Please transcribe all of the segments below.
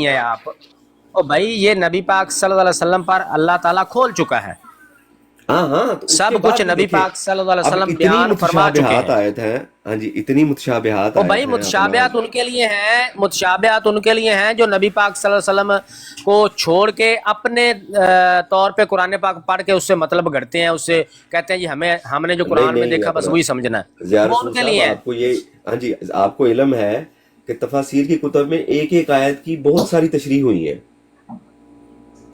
نہیں ہے آپ. او بھائی یہ نبی پاک صلی اللہ علیہ وسلم پر اللہ تعالیٰ کھول چکا ہے, ہاں ہاں, تو اس سب کے کچھ بعد نبی دیکھیں پاک صلی اللہ علیہ اب وسلم اتنی بیان فرما چکے متشابہات ہیں. آیت ہیں, ہاں جی اتنی متشابہات او آیت بھائی ہیں اپنا. متشابہات ان کے لیے ہیں, متشابہات ان کے لیے ہیں جو نبی پاک صلی اللہ علیہ وسلم کو چھوڑ کے اپنے طور پہ قرآن پاک پڑھ کے اس سے مطلب گھڑتے ہیں, اس سے کہتے ہیں جی ہم نے جو نہیں قرآن میں نہیں دیکھا بس اپنا وہی سمجھنا ہے, ضیاء وہ ان رسول کے صاحب لیے ہے. آپ کو یہ, ہاں جی آپ کو علم ہے کہ تفاسیر کی کتب میں ایک ایک آیت کی بہت ساری تشریح ہوئی ہیں,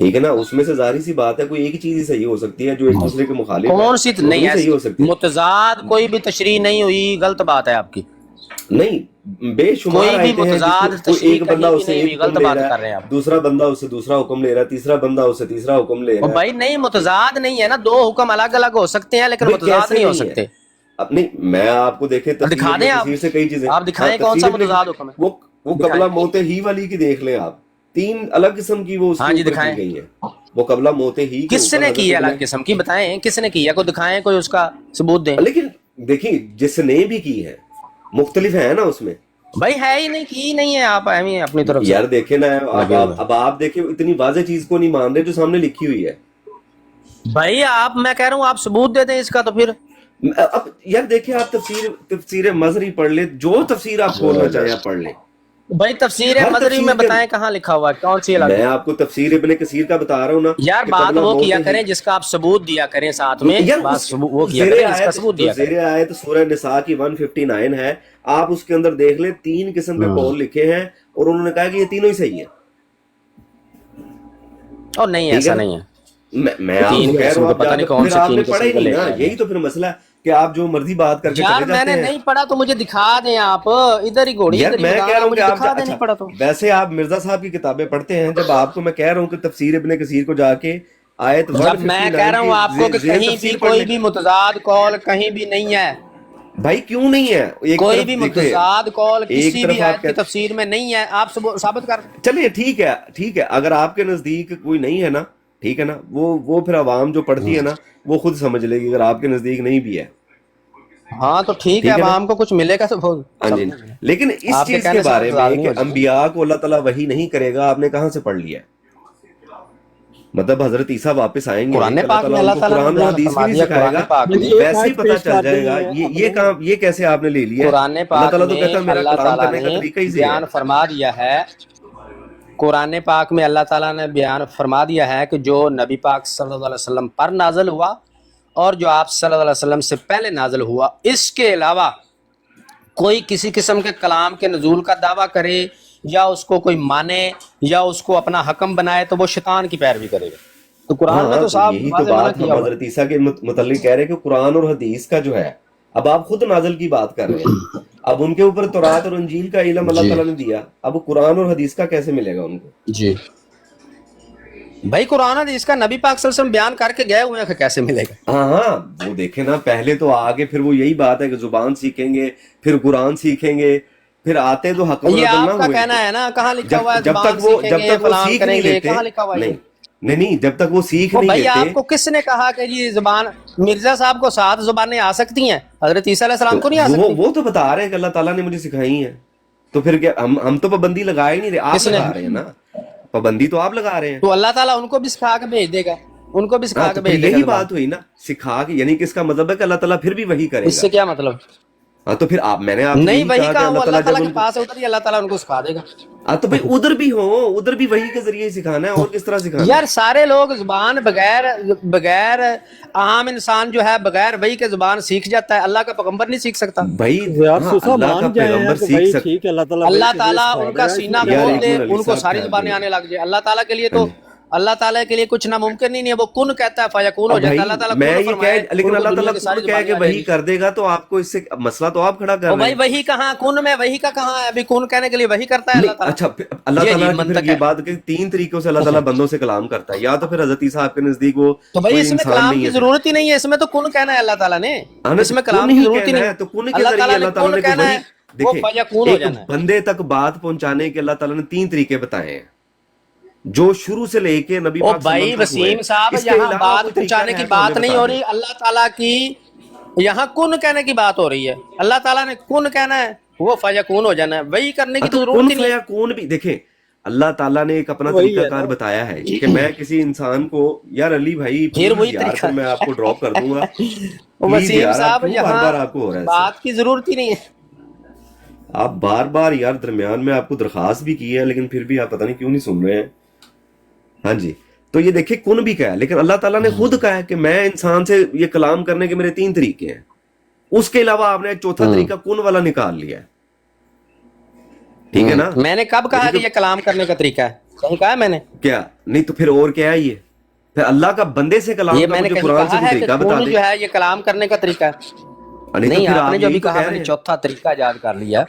ٹھیک ہے نا, اس میں سے ظاہری سی بات ہے کوئی ایک ہی چیز ہی صحیح ہو سکتی ہے جو ایک دوسرے کے مخالف ہے, کون سی وہ تو نہیں نہیں صحیح ایسی ہو سکتی. متضاد کوئی بھی تشریح نہیں ہوئی, غلط بات ہے آپ کی. نہیں بے شمار کوئی بھی آیتیں ہیں جس میں متضاد کوئی تشریح ایک بندہ کہیں بھی اس سے نہیں ایک ہوئی, حکم غلط لے بات رہا کر رہے ہیں ہے, آپ. دوسرا بندہ اس سے دوسرا حکم لے رہا ہے, تیسرا بندہ اس سے تیسرا حکم لے او رہا ہے. بھائی نہیں متضاد نہیں ہے نا, دو حکم الگ الگ ہو سکتے ہیں لیکن بھائی متضاد کیسے نہیں ہو نہیں ہے, سکتے. اب نہیں میں آپ کو دیکھیں تفسیر دکھا ابن دیں کثیر سے کئی چیزیں, آپ ہاں دکھائیں کون سا تفسیر ابن متضاد حکم ہے, وہ دکھائیں. قبلہ موت ہی والی کی دیکھ لیں آپ, 3 الگ قسم کی وہ اس ہاں کے جی اوپر دکھائیں, کی گئی ہے. وہ قبلہ موت ہی کے کس اوپر نے کی حضرت ہے ابن, الگ قسم کی, بتائیں کس نے کی ہے, کوئی دکھائیں, کوئی اس کا ثبوت دیں. لیکن دیکھیں جس نے بھی کی ہے مختلف ہے نا اس میں. بھائی ہے ہی نہیں, کی نہیں ہے, آپ اپنی طرف سے یار دیکھیں نا, لگے ہوئے ہیں. اب آپ دیکھیں اتنی واضح چیز کو نہیں مان رہے جو سامنے لکھی ہوئی ہے. بھائی آپ, میں کہہ رہا ہوں آپ ثبوت دے دیں اس کا, تو پھر اب یار دیکھیں آپ تفسیر مظہری پڑھ لیں, جو تفسیر آپ کھولنا چاہیں آپ پڑھ لیں. بھائی تفسیر ہر مظہری میں تفسیر کے, بتائیں کہاں لکھا ہوا ہے, کون سی الگ. میں آپ کو تفسیر ابن کثیر کا بتا رہا ہوں نا یار کہ بات قبلہ وہ موت کیا ہی, کریں جس کا آپ ثبوت دیا کریں ساتھ میں, یار بات اس وہ کیا کریں جس کا ثبوت دیا کریں. زیر آیت سورہ نساء کی 159 ہے, آپ اس کے اندر دیکھ لیں 3 قسم کے قول لکھے ہیں اور انہوں نے کہا کہ یہ تینوں ہی صحیح ہے. اور نہیں ٹھیک ہے ایسا نا, نہیں ہے, میں آپ کو 3 کہہ رہا قسم ہوں کے آپ پتہ جا نہیں کر, کون پھر سے آپ 3 نے پڑھا قسم ہی کے نہیں لے نا, کے آئے یہی ہیں. تو پھر مسئلہ ہے کہ آپ جو مرضی بات کر کے یار چلے میں جاتے نے ہیں. نہیں پڑھا تو مجھے دکھا دیں, آپ ادھر ہی گھوڑی یار ادھر ہی میں کہہ بتانا, رہا ہوں کہ مجھے آپ دکھا دیں, اچھا نہیں پڑھا تو. ویسے آپ مرزا صاحب کی کتابیں پڑھتے ہیں, جب آپ کو میں کہہ رہا ہوں کہ تفسیر ابن کثیر کو جا کے آیت جب میں کہہ 159 رہا کی ہوں آپ کو کہ زیر کہیں بھی تفسیر پڑھ کوئی لیں. بھی متضاد قول کہیں بھی نہیں ہے, بھائی کیوں نہیں ہے, ایک کوئی طرف بھی دیکھیں, متضاد قول ایک کسی طرف بھی آپ آیت کی کہتے, تفسیر میں نہیں ہے, آپ ثابت کر. چلیے ٹھیک ہے, اگر آپ کے نزدیک کوئی نہیں ہے نا, ٹھیک ہے نا, وہ پھر عوام جو پڑھتی ہے نا وہ خود سمجھ لے گی, اگر آپ کے نزدیک نہیں بھی ہے. ہاں تو ٹھیک ہے, ٹھیک ہے نا, عوام کو کچھ ملے گا تو ہاں جی. سمجھیں گے. لیکن اس آپ کے چیز کے کہنے سے بارے متضاد میں نہیں کہ ہو جائے. انبیاء کو اللہ تعالیٰ وحی نہیں کرے گا, آپ نے کہاں سے پڑھ لیا ہے؟ مطلب حضرت عیسیٰ واپس آئیں گے, قرآن اللہ پاک میں تعالیٰ ان اللہ کو تعالیٰ نے قرآن اور بیان حدیث بھی فرما نہیں دیا, سکھائے قرآن گا, پاک میں ایک ویسے ہی آیت پتہ پیش چل کر جائے دیں گا یہ کیسے آپ نے لے لیا ہے. قرآن اللہ پاک تعالیٰ تو میں کہتا ہے میرا اللہ کلام تعالیٰ کرنے کا نے طریقہ ہی سے ہے. بیان فرما دیا ہے, قرآن پاک میں اللہ تعالیٰ نے بیان فرما دیا ہے کہ جو نبی پاک صلی اللہ علیہ وسلم پر نازل ہوا اور جو آپ صلی اللہ علیہ وسلم سے پہلے نازل ہوا, اس کے علاوہ کوئی کسی قسم کے کلام کے نزول کا دعویٰ کرے یا اس کو کوئی مانے یا اس کو اپنا حکم بنائے تو وہ شیطان کی پیروی کرے گا. تو قرآن میں ہاں تو تو صاف یہی تو واضح منع بات کیا ہم ہوا حضرت عیسیٰ کے متعلق کہہ رہے ہیں کہ قرآن اور حدیث کا جو ہے, اب آپ خود نازل کی بات کر رہے ہیں, اب ان کے اوپر تورات اور انجیل کا علم ہے. اللہ جی تعالیٰ نے دیا, اب قرآن اور حدیث کا کیسے ملے گا ان کو؟ جی بھائی قرآن حدیث کا نبی پاک صلی اللہ علیہ وسلم بیان کر کے گئے ہوئے ہیں کہ کیسے ملے گا؟ ہاں وہ دیکھیں نا, پہلے تو آگے پھر وہ یہی بات ہے کہ زبان سیکھیں گے, پھر قرآن سیکھیں گے, پھر آتے تو حکم یہ العدل نہ آپ کا ہوئے. کہنا ہے نا, کہاں لکھا ہوا ہے جب زبان تک سیکھیں گے وہ فلان سیکھ کریں نہیں گے, لیتے, کہاں لکھا ہوا ہے یہ؟ نہیں جب تک وہ سیکھ وہ نہیں بھائی لیتے. آپ کو کس نے کہا کہ یہ زبان, مرزا صاحب کو 7 زبانیں آ سکتی ہیں, حضرت عیسیٰ علیہ السلام کو نہیں آ سکتی؟ وہ تو بتا رہے ہیں کہ اللہ تعالیٰ نے مجھے سکھائی ہیں, تو پھر کیا ہم تو پابندی لگا ہی نہیں رہے, آپ کس نے؟ لگا رہے ہیں نا, پابندی تو آپ لگا رہے ہیں. تو اللہ تعالیٰ ان کو بھی سکھا کے بھیج دے گا, ان کو بھی ہاں سکھا کے تو پھر بھیج دے گا یہی زبان. بات ہوئی نا, سکھا کے, یعنی کہ اس کا مطلب ہے کہ اللہ تعالیٰ پھر بھی وہی کرے اس گا. سے کیا مطلب؟ ہاں تو پھر میں نے آپ سے نہیں یہی وہی کہا کہ کہاں, وہ اللہ اللہ تعالیٰ تعالیٰ جب کے ان کو, پاس ہے, ادھر ہی اللہ تعالیٰ ان کو سکھا دے گا. تو بھائی ادھر بھی وہی کے ذریعے سکھانا ہے, اور کس طرح سکھانا یار ہے؟ سارے لوگ زبان بغیر عام انسان جو ہے بغیر وہی کے زبان سیکھ جاتا ہے, اللہ کا پیغمبر نہیں سیکھ سکتا. بھائی یار ہاں سوسا اللہ کا مان جائیں پیغمبر کہ سیکھ بھائی سکتا. ٹھیک ہے, اللہ تعالیٰ وہی اللہ کے ذریعے تعالیٰ سکھا ان دے کا گا, اس سینہ میں کیا یار کھول ایک دے, منٹ علی ان کو صاحب ساری ٹھہر زبانیں جائیں. آنے لگ جائے. اللہ تعالیٰ کے لیے ہاں تو, جی, اللہ تعالیٰ کے لیے کچھ ناممکن نہیں ہے, وہ کن کہتا ہے فیکون ہو اب جاتا ہے. بھائی اللہ تعالیٰ میں کن یہ فرمائے, لیکن ان کو اللہ دنیا تعالیٰ کی کن ساری کہہ زبانیں کے آ جائیں وہی گی. کر دے گا, تو آپ کو اس سے مسئلہ تو آپ کھڑا کر او رہے بھائی ہیں. وہی کہاں, کن میں وہی کا کہاں ہے ابھی؟ کن کہنے کے لیے وہی کرتا ہے اللہ نہیں تعالیٰ. اچھا, اللہ یہ تعالیٰ عجیب کی پھر منطق یہ ہے. بات کہ 3 طریقوں سے اللہ تعالیٰ بندوں سے کلام کرتا ہے, یا تو پھر حضرت عیسیٰ آپ کے نزدیک وہ تو بھائی کوئی اس میں انسان کلام نہیں کی ہے, پھر ضرورت ہی نہیں ہے, اس میں تو کن کہنا ہے اللہ تعالیٰ نے, آنا اس تو میں کن کلام کی ہی ضرورت ہی کہنا نہیں. ہے, تو کن کے اللہ ذریعے تعالیٰ نے اللہ تعالیٰ کن نے کہنا وہی, ہے, وہ دیکھیں فیکون ہو ایک جانا ہے. بندے تک بات پہنچانے کے اللہ تعالیٰ نے 3 طریقے بتائے ہیں جو شروع سے لے کے نبی او پاک صلی اللہ بھائی علیہ وسلم تک ہوئے ہیں. وسیم صاحب, اس کے یہاں علاوہ بات کوئی طریقہ پہنچانے کی ہے تو ہمیں بات نہیں بتا ہو دیں. رہی اللہ تعالیٰ کی, یہاں کن کہنے کی بات ہو رہی ہے. اللہ تعالیٰ نے کن کہنا ہے, وہ فیکون ہو جانا ہے, وہی کرنے کی تو تو ضرورت کن ہی نہیں ہے. فیکون بھی دیکھیں, اللہ تعالیٰ نے ایک اپنا طریقہ کار بتایا ہے کہ میں کسی انسان کو، یار علی بھائی پھر وہی یار طریقہ میں آپ کو ڈراپ کر دوں گا پلیز وسیم یار، صاحب، کیوں بار بار یہاں آپ کو ہو رہا ہے بات کی ضرورت ہی نہیں ہے. آپ بار بار یار درمیان میں آپ کو درخواست بھی کی ہے لیکن پھر بھی آپ پتہ نہیں کیوں نہیں سن رہے ہیں. ہاں جی، تو یہ دیکھیں کن بھی کہا ہے، لیکن اللہ تعالیٰ نے خود کہا ہے کہ میں انسان سے یہ کلام کرنے کے میرے 3 طریقے ہیں. اس کے علاوہ آپ نے چوتھا طریقہ کن والا نکال لیا ہے. ٹھیک ہے نا؟ میں نے کب کہا کہ یہ کلام کرنے کا طریقہ ہے؟ کہیں کہا ہے میں نے؟ کیا نہیں تو پھر اور کیا ہے یہ؟ پھر اللہ کا بندے سے کلام یہ کا میں نے مجھے کہیں قرآن سے کہا کوئی ہے کہ طریقہ بتا کون دے. جو ہے یہ کلام کرنے کا طریقہ ہے؟ نہیں، پھر آپ نے جو یہی ابھی تو کہا کہہ میں رہے نے ہیں. چوتھا طریقہ یاد کر لیا.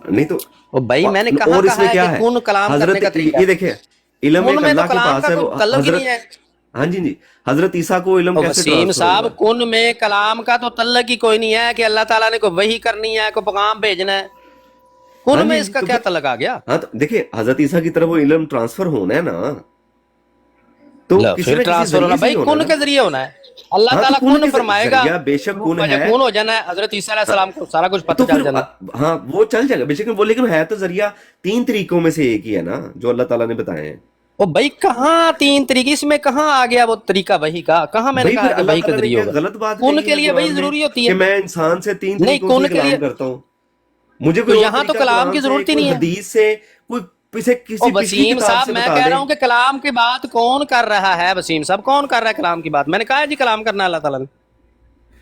نہیں تو بھائی میں نے کہاں اور اس کہا میں ہے کیا کہ ہے؟ کون کلام کرنے حضرت کا طریقہ یہ ہے؟ دیکھیں علم ایک کن میں تو اللہ کے کلام پاس کا ہے. کوئی وہ تعلق ہی حضرت، نہیں ہے. ہاں جی حضرت عیسیٰ کو علم کیسے وسیم ٹرانسفر صاحب، ہوگا؟ کن میں کلام کا تو تعلق ہی کوئی نہیں ہے کہ اللہ تعالیٰ نے کوئی وحی کرنی ہے، کوئی پیغام بھیجنا ہے. ہاں کن میں جی اس کا تو کیا پھر تعلق آ گیا؟ ہاں تو دیکھیں حضرت عیسیٰ کی طرف وہ علم ٹرانسفر ہونا ہے نا، تو لو کسی پھر نہ کسی ٹرانسفر ہونا ذریعے سے بھائی ہی ہونا ہے کن نا. کے ذریعے ہونا ہے. اللہ ہاں تو تعالیٰ کن کن کے فرمائے گا، ذریعہ بے شک کن ہے. کن ہو جانا ہے. حضرت عیسیٰ علیہ السلام کو سارا کچھ پتہ تو چل پھر جانا. ہاں وہ چل جائے گا بے شک وہ، لیکن ہے تو ذریعہ 3 طریقوں میں سے ایک ہی ہے نا جو اللہ تعالیٰ نے بتائے ہیں. وہ بھائی کہاں 3 طریقے؟ اس میں کہاں آ گیا وہ طریقہ وحی کا؟ کہاں میں نے بھائی کہا پھر کہ اللہ وحی کے تعالیٰ نے ذریعے کیا ہوگا؟ غلط بات کن کہی کے ہے لیے وحی قرآن میں ضروری ہوتی کہ ہے؟ میں انسان سے 3 نہیں، طریقوں سے کن ہی کے لیے کلام کرتا ہوں؟ مجھے تو کوئی اور یہاں تو طریقہ کلام کی قرآن سے، ضرورت ہی کوئی نہیں ہے. حدیث سے، کوئی او کسی پچھلی وسیم کتاب صاحب، سے میں بتا کہہ دیں. رہا ہوں کہ کلام کی بات کون کر رہا ہے؟ وسیم صاحب کون کر رہا ہے کلام کی بات؟ میں نے کہا ہے جی کلام کرنا اللہ تعالیٰ نے.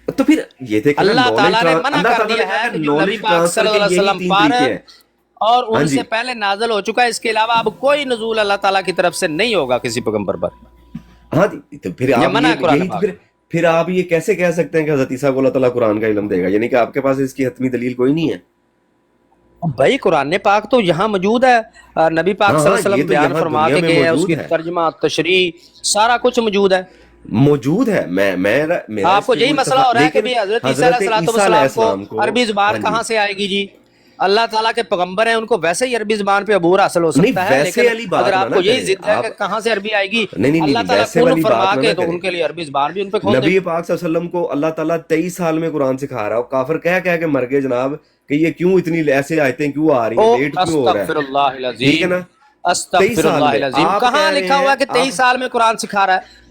تو پھر یہ دیکھیں نا اللہ نالج، تعالیٰ نے منع اللہ کر تعالیٰ نے دیا کہا ہے کہ کہ جو نبی نالج پاک صلی ٹرانسفر کے اللہ علیہ یہی وسلم 3 پر طریقے ہیں. اور ہاں ان جی سے پہلے نازل ہو چکا ہے، اس کے علاوہ اب کوئی نزول اللہ تعالیٰ کی طرف سے نہیں ہوگا کسی پیغمبر پر. ہاں تو پھر یہ آپ منع ہے قرآن یہی پاک. پھر آپ یہ کیسے کہہ سکتے ہیں کہ حضرت عیسیٰ کو اللہ تعالیٰ قرآن کا علم دے گا؟ یعنی کہ آپ کے پاس اس کی حتمی دلیل کوئی نہیں ہے. بھائی قرآن پاک تو یہاں موجود ہے، نبی پاک صلی اللہ علیہ یہ وسلم تو بیان یہاں فرما دنیا کے میں گئے ہیں، اس موجود کی ہے، ترجمہ تشریح سارا کچھ موجود ہے. موجود ہے. میرا آپ اس کو پہ یہی کوئی مسئلہ ہو رہا ہے کہ لیکن بھی حضرت عیسیٰ حضرت علیہ عیسیٰ علیہ السلام کو السلام کو، عربی زبان ہاں کہاں سے آئے گی جی؟ اللہ تعالیٰ کے پیغمبر ہیں، ان کو ویسے ہی عربی زبان پہ عبور حاصل ہو نہیں سکتا ہے، ویسے لیکن والی بات اگر آپ نہ کو یہی کریں ضد ہے کہ آپ. کہاں سے عربی آئے گی، نہیں اللہ تعالیٰ ویسے کن والی فرما بات کے نہ تو کریں. ان کے لیے عربی زبان بھی ان پہ کھول دے. نبی پاک صلی اللہ علیہ وسلم کو اللہ تعالیٰ 23 سال میں قرآن سکھا رہا ہے. کافر کہہ کے مر گئے جناب کہ یہ کیوں اتنی ایسے آیتیں کیوں آ رہی ہیں، لیٹ کیوں ہو رہا استغفر ہے. اللہ ٹھیک ہے العظیم، نا؟ 23 استغفر سال اللہ میں العظیم. آپ کہاں کہہ رہے لکھا ہوا ہے ہیں کہ 23 سال میں قرآن سکھا رہا ہے؟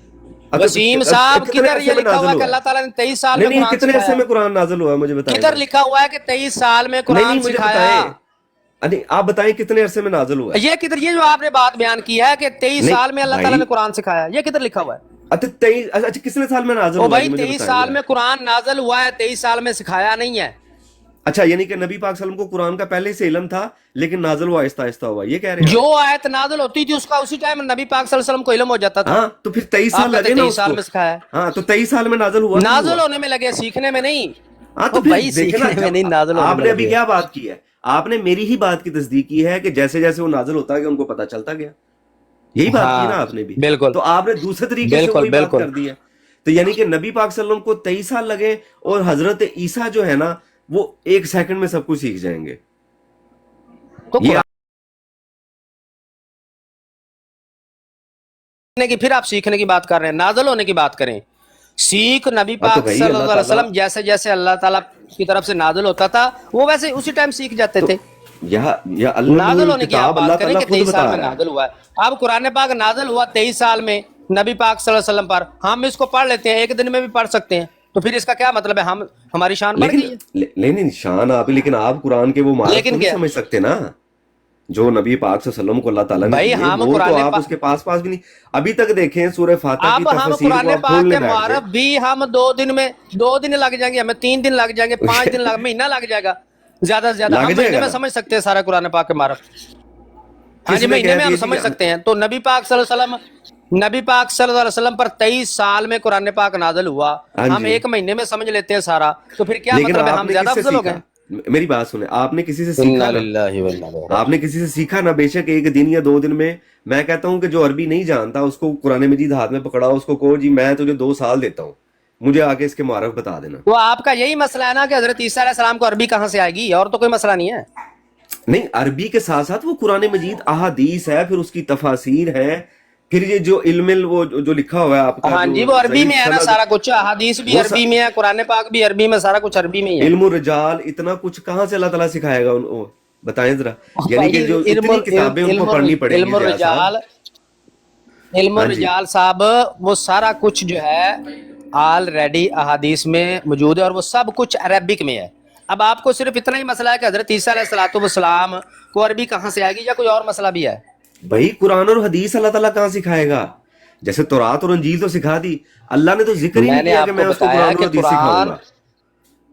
وسیم صاحب کتنے کدھر عرصے یہ میں لکھا ہوا نازل ہے کہ ہوا اللہ ہے؟ تعالیٰ نے 23 سال میں نہیں قرآن کتنے عرصے سکھایا؟ میں قرآن نازل ہوا ہے مجھے بتائیں. کدھر لکھا ہوا ہے کہ 23 سال میں قرآن مجھے سکھایا؟ بتائیں. نہیں آپ بتائیں کتنے عرصے میں نازل ہوا ہے؟ یہ کدھر، یہ جو آپ نے بات بیان کی ہے کہ 23 نہیں سال میں اللہ تعالیٰ بھائی، نے قرآن سکھایا، یہ کدھر لکھا ہوا ہے؟ اچھا کتنے سال میں نازل او ہوا ہے بھائی یہ مجھے 23 بتائیں سال ذرا. میں قرآن نازل ہوا ہے، 23 سال میں سکھایا نہیں ہے. اچھا یعنی کہ نبی پاک صلی اللہ علیہ وسلم کو قرآن کا پہلے سے علم تھا لیکن نازل ہوا آہستہ آہستہ ہوا، یہ کہہ رہے ہیں جو آپ؟ آیت نازل ہوتی تھی اس کا اسی ٹائم نبی پاک صلی اللہ علیہ وسلم کو علم ہو جاتا تھا. ہاں تو پھر 23 آپ سال کہتے لگے نا 23 اس سال کو. میں سکھایا ہے. ہاں تو 23 سال میں نازل ہوا کہ نہیں ہوا؟ نازل ہونے میں لگے، سیکھنے میں نہیں. ہاں تو او پھر بھائی دیکھیں نا، سیکھنے میں نہیں، نازل ہونے آپ میں نے ابھی لگے. کیا بات کی ہے؟ آپ نے میری ہی بات کی تصدیق کی ہے کہ جیسے جیسے وہ نازل ہوتا گیا ان کو پتہ چلتا گیا. یہی بات کی نا ہاں آپ نے بھی. بالکل تو آپ نے دوسرے طریقے سے بالکل وہی بات بالکل. کر دی ہے. تو یعنی کہ نبی پاک صلی اللہ علیہ وسلم کو 23 سال لگے اور حضرت عیسیٰ جو ہے نا وہ 1 سیکنڈ میں سب کچھ سیکھ جائیں گے. تو یہ کی پھر آپ سیکھنے کی بات کر رہے ہیں، نازل ہونے کی بات کریں. سیکھ نبی تو پاک بھائی صلی اللہ اللہ علیہ تعالیٰ وسلم جیسے جیسے اللہ تعالیٰ کی طرف سے نازل ہوتا تھا وہ ویسے اسی ٹائم سیکھ جاتے تو تھے. یا علم نازل ہونے کی آپ الکتاب اللہ بات کریں تعالیٰ کہ خود 23 سال بتا میں رہا ہے. نازل ہوا ہے. اب قرآن پاک نازل ہوا 23 سال میں نبی پاک صلی اللہ علیہ وسلم پر، ہم اس کو پڑھ لیتے ہیں، ایک دن میں بھی پڑھ سکتے ہیں. تو پھر اس کا کیا مطلب ہے؟ ہماری شان بڑھ گئی ہے. لیکن شان آپ، لیکن آپ قرآن کے وہ معنی کو نہیں سمجھ سکتے نا جو نبی پاک صلی اللہ علیہ وسلم کو اللہ تعالیٰ نے دیے، وہ تو آپ اس کے پاس بھی نہیں. ابھی تک دیکھیں سورہ فاتحہ کی اب ہم تفسیر قرآن کو آپ پاک کھولنے کے بیٹھ معرف جائیں. بھی ہم 2 دن لگ جائیں گے، ہمیں 3 دن لگ جائیں گے، 5 دن مہینہ لگ جائے گا زیادہ سے زیادہ. لگ ہم جائے مہینے گا میں نا. سمجھ سکتے ہیں سارا قرآن پاک کے معرف. ہاں کس جی نے مہینے کہہ میں ہم دیا سمجھ جی؟ سکتے ہیں. تو نبی پاک صلی اللہ علیہ وسلم، نبی پاک صلی اللہ علیہ وسلم پر 23 سال میں قرآن پاک نازل ہوا، ہم 1 مہینے میں سمجھ لیتے ہیں سارا. تو پھر کیا لیکن مطلب ہے؟ آپ ہم نے زیادہ کس سے افضل ہو گئے. سیکھا؟ میری بات سنیں، آپ نے کسی سے سیکھا نا؟ آپ نے کسی سے سیکھا نا؟ بے شک 1 دن یا 2 دن میں. میں کہتا ہوں کہ جو عربی نہیں جانتا اس کو قرآن مجید ہاتھ میں پکڑاؤ، اس کو کہو جی میں تجھے 2 سال دیتا ہوں، مجھے آگے اس کے معرف بتا دینا. تو آپ کا یہی مسئلہ ہے نا کہ حضرت عیسیٰ علیہ السلام کو عربی کہاں سے آئے گی؟ اور تو کوئی مسئلہ نہیں ہے. نہیں عربی کے ساتھ ساتھ وہ قرآن مجید احادیث ہے، پھر اس کی تفاسیر ہے، پھر یہ جو علم وہ جو لکھا ہوا ہے آپ کا، ہاں جی وہ عربی میں ہے نا سارا کچھ، حدیث بھی عربی میں ہے، قرآن پاک بھی عربی میں، سارا کچھ عربی میں ہی ہے. علم الرجال اتنا کچھ کہاں سے اللہ تعالیٰ سکھائے گا ان کو؟ بتائیں ذرا. یعنی کہ جو اتنی کتابیں ان کو پڑھنی پڑیں علم گی الرجال، علم الرجال صاحب وہ سارا کچھ جو ہے آلریڈی احادیث میں موجود ہے اور وہ سب کچھ عربک میں ہے. اب آپ کو صرف اتنا ہی مسئلہ ہے کہ حضرت عیسیٰ علیہ السلام کو عربی کہاں سے آئے گی، یا کوئی اور مسئلہ بھی ہے؟ بھائی قرآن اور حدیث اللہ تعالیٰ کہاں سکھائے گا؟ جیسے تورات اور انجیل تو سکھا دی، اللہ نے تو ذکر ہی نہیں کیا کہ میں اس کو قرآن اور حدیث سکھاؤں گا.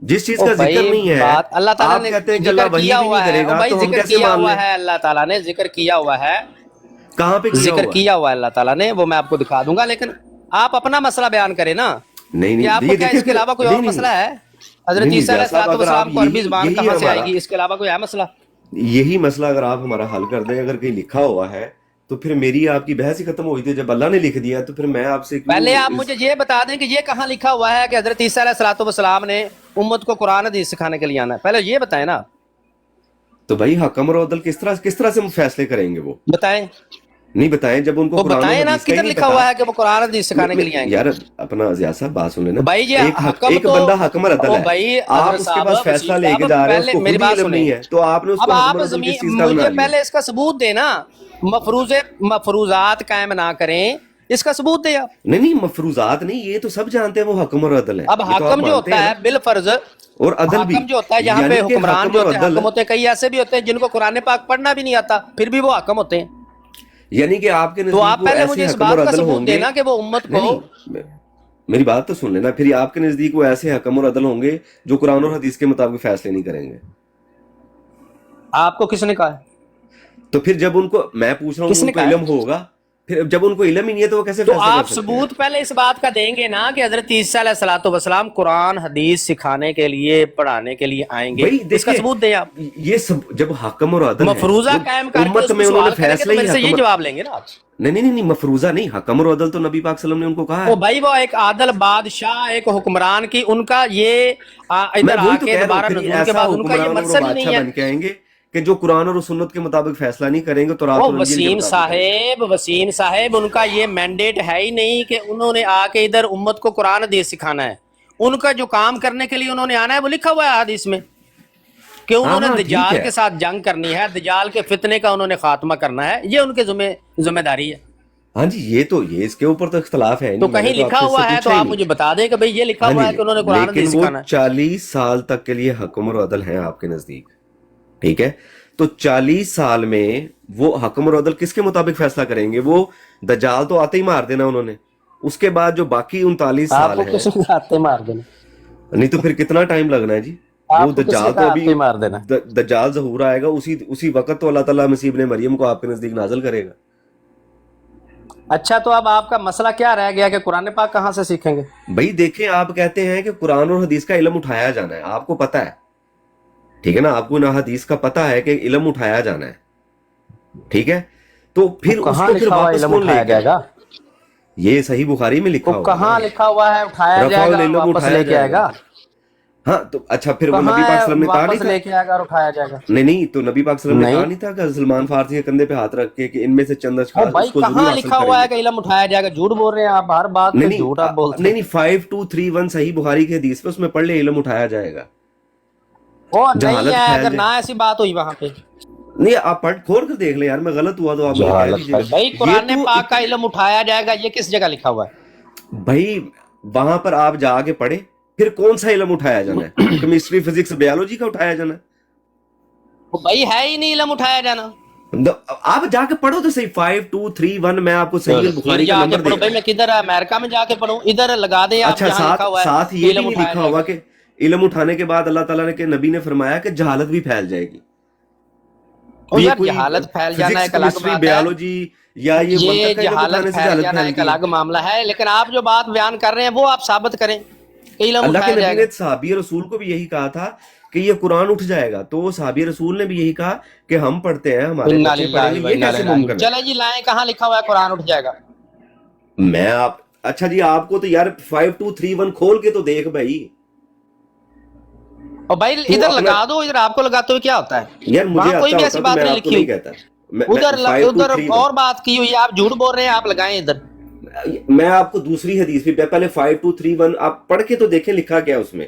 جس چیز کا ذکر نہیں ہے اللہ تعالیٰ آپ نے کہتے ہیں کہ ذکر اللہ وحی کیا بھی ہوا نہیں ہے. کرے گا بھائی تو ہم ذکر کیسے کیا مان ہوا لیں؟ ہے، اللہ تعالیٰ نے ذکر کیا ہوا ہے. کہاں پہ کیا ذکر ہوا؟ کیا ہوا ہے اللہ تعالیٰ نے، وہ میں آپ کو دکھا دوں گا، لیکن آپ اپنا مسئلہ بیان کریں نا نہیں کہ آپ کو یہ کیا دیکھیں اس کے علاوہ کوئی اور مسئلہ ہے؟ حضرت عیسیٰ علیہ السلام کو عربی زبان کہاں سے آئے گی، اس کے علاوہ کوئی ہے مسئلہ؟ یہی مسئلہ اگر آپ ہمارا حل کر دیں، اگر کہیں لکھا ہوا ہے تو پھر میری آپ کی بحث ہی ختم ہوئی تھی. جب اللہ نے لکھ دیا تو پھر میں آپ سے پہلے آپ مجھے یہ بتا دیں کہ یہ کہاں لکھا ہوا ہے کہ حضرت عیسیٰ علیہ السلام نے امت کو قرآن حدیث سکھانے کے لیے آنا ہے؟ پہلے یہ بتائیں نا. تو بھائی حکم اور عدل کس طرح سے فیصلے کریں گے؟ وہ بتائیں، نہیں بتائیں جب ان کو وہ قرآن اور بتائیں نا حدیث کا ہی کدھر نہیں لکھا ہوا پتا. ہے کہ وہ قرآن حدیث سکھانے کے لیے آئیں گے؟ یار اپنا ضیاء صاحب بات سن لینا. بھائی یہ حکم ایک تو بندہ حکم اور عدل ہے، بھائی آپ حضرت اس کے صاحب پاس فیصلہ لے کے جا رہے ہیں، اس کو میری خود ہی بات علم نہیں سنیں. ہے تو آپ نے اس اب کو حکم آپ اور عدل کس چیز کا بنا مجھے لیا؟ پہلے اس کا ثبوت دینا. مفروضات قائم نہ کریں، اس کا ثبوت دے آپ. نہیں مفروضات نہیں، یہ تو سب جانتے ہیں وہ حکم اور عدل ہے. اب حاکم جو ہوتا ہے بالفرض، اور عدل بھی، حاکم جو ہوتا ہے یہاں پہ حکمران جو ہوتے ہیں، حاکم ہوتے ہیں. کئی ایسے بھی ہوتے ہیں جن کو قرآن پاک پڑھنا بھی نہیں آتا پھر بھی وہ حاکم ہوتے ہیں. یعنی کہ آپ کے تو آپ نزدیک وہ پہلے مجھے ایسے اس حکم اور بات کا عدل ثبوت ہوں گے. دینا کہ وہ امت کو، نہیں میری بات تو سن لینا. پھر آپ کے نزدیک وہ ایسے حکم اور عدل ہوں گے جو قرآن اور حدیث کے مطابق فیصلے نہیں کریں گے. آپ کو کس نے کہا ہے؟ تو پھر جب ان کو، میں پوچھ رہا ہوں کہ ان کو علم ہوگا، پھر جب ان کو علم ہی نہیں ہے تو وہ کیسے تو فیصلہ کر آپ سکتے ہیں؟ ثبوت پہلے اس بات کا دیں گے نا کہ حضرت عیسیٰ علیہ السلام قرآن حدیث سکھانے کے لیے، پڑھانے کے لیے آئیں گے. اس کا ثبوت دیں آپ. یہ سب جب حکم اور عدل مفروضہ قائم کر کے امت اس میں کو انہوں نے سوال کریں گے تو فیصلہ میرے سے ہی یہ جواب لیں گے نا آپ. نہیں مفروضہ نہیں، حکم اور عدل تو نبی پاک صلی اللہ علیہ وسلم نے ان کو کہا ہے. وہ بھائی وہ ایک عادل بادشاہ، ایک حکمران کی، ان کا یہ میں ادھر آ وہی تو کے کہہ رہا دوبارہ ہوں، پھر نزول کے ایسا بعد ان کا یہ حکمران اور مقصد ہی بادشاہ نہیں ہے. بن کے آئیں گے کہ جو قرآن اور سنت کے مطابق فیصلہ نہیں کریں گے تو رات اور انجیل کے مطابق. وسیم صاحب ان کا یہ مینڈیٹ ہے ہی نہیں کہ انہوں نے آ کے ادھر امت کو قرآن حدیث سکھانا ہے. ان کا جو کام کرنے کے لیے انہوں نے آنا ہے وہ لکھا ہوا ہے حدیث میں کہ انہوں نے دجال کے ساتھ جنگ کرنی ہے، دجال کے فتنے کا انہوں نے خاتمہ کرنا ہے. یہ ان کے ذمہ داری ہے. ہاں جی یہ اس کے اوپر تو اختلاف ہے. تو کہیں لکھا ہوا ہے تو آپ مجھے بتا دیں کہ بھئی یہ لکھا ہوا ہے کہ انہوں نے قرآن حدیث سکھانا ہے. لیکن وہ 40 سال تک کے لیے حکم اور عدل ہیں آپ کے نزدیک، ٹھیک ہے؟ تو 40 سال میں وہ حکم اور عدل کس کے مطابق فیصلہ کریں گے؟ وہ دجال تو آتے ہی مار دینا انہوں نے. اس کے بعد جو باقی 39 سال ہیں، کس نے آتے مار دینا؟ نہیں تو پھر کتنا ٹائم لگنا ہے جی؟ وہ دجال تو ابھی دجال ظہور آئے گا، اسی وقت تو اللہ تعالیٰ مسیح ابن مریم کو آپ کے نزدیک نازل کرے گا. اچھا تو اب آپ کا مسئلہ کیا رہ گیا کہ قرآن پاک کہاں سے سیکھیں گے؟ بھائی دیکھیں، آپ کہتے ہیں کہ قرآن اور حدیث کا علم اٹھایا جانا ہے، آپ کو پتہ ہے، ٹھیک ہے نا؟ آپ کو نہ حدیث کا پتہ ہے کہ علم اٹھایا جانا ہے، ٹھیک ہے؟ تو پھر اس کو پھر واپس کون لے جائے گا؟ یہ صحیح بخاری میں لکھا ہوا ہے. کہاں لکھا ہوا ہے اٹھایا جائے گا واپس لے کے آئے گا؟ ہاں تو اچھا پھر وہ نبی پاک صلی اللہ علیہ وسلم نے کہا نہیں تھا لے کے آئے گا اور اٹھایا جائے گا؟ نہیں تو نبی پاک صلی اللہ علیہ وسلم نے کہا نہیں تھا کہ سلمان فارسی کے کندھے پہ ہاتھ رکھ کے کہ ان میں سے چند اشخاص اس کو ضرور کہاں حاصل لکھا ہوا ہے کہ علم اٹھایا جائے گا؟ جھوٹ بول رہے ہیں آپ، ہر بات پہ جھوٹ آپ بولتے ہیں. نہیں 5231 صحیح بخاری کی حدیث پہ اس میں پڑھ لے علم اٹھایا جائے گا. وہ نہیں ہے، اگر نہ ایسی بات ہوئی وہاں پہ نہیں آپ پڑھ کھول کر دیکھ لیں یار، میں غلط ہوا تو آپ مجھے کہہ دیجیے گا. بھائی قرآن پاک کا علم اٹھایا جائے گا، یہ کس جگہ لکھا ہوا ہے؟ بھائی وہاں پر آپ جا کے پڑھیں، پھر کون سا علم اٹھایا جانا ہے؟ کیمسٹری، فزکس، بیالوجی کا اٹھایا جانا ہے؟ بھائی ہے ہی نہیں علم اٹھایا جانا. آپ جا کے پڑھو تو صحیح 5231 میں آپ کو صحیح بخاری کا نمبر دے گا. میں کدھر امریکہ میں جا کے پڑھوں؟ ادھر لگا دیں. اچھا ساتھ یہ بھی نہیں لکھا ہوا کہ علم اٹھانے کے بعد اللہ تعالیٰ نے کہ نبی نے فرمایا کہ جہالت بھی پھیل جائے گی. جہالت پھیل جانا ایک الگ بات ہے، بیالوجی یا یہ جہالت پھیل جانا ایک الگ معاملہ ہے، لیکن آپ جو بات بیان کر رہے ہیں وہ آپ ثابت کریں کہ علم اللہ کے اٹھایا جائے نبی گا. نے صحابی رسول کو بھی یہی کہا تھا کہ یہ قرآن اٹھ جائے گا، تو صحابی رسول نے بھی یہی کہا کہ ہم پڑھتے ہیں، ہمارے بچے پڑھیں گے. یہ کیسے ممکن ہے؟ چلے جی لائیں، کہاں لکھا ہوا ہے قرآن اٹھ جائے گا؟ میں آپ اچھا جی آپ کو تو یار 5231 کھول کے تو دیکھ بھائی. اور بھائی ادھر لگا دو، ادھر آپ کو لگاتے ہوئے کیا ہوتا ہے؟ یار مجھے کوئی بھی ایسی بات نہیں لکھی ہوئی. کہتا ادھر اور بات کی ہوئی ہے، آپ جھوٹ بول رہے ہیں، آپ لگائیں ادھر. میں آپ کو دوسری حدیث بھی پہلے 5231 آپ پڑھ کے تو دیکھیں لکھا کیا اس میں.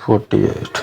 48,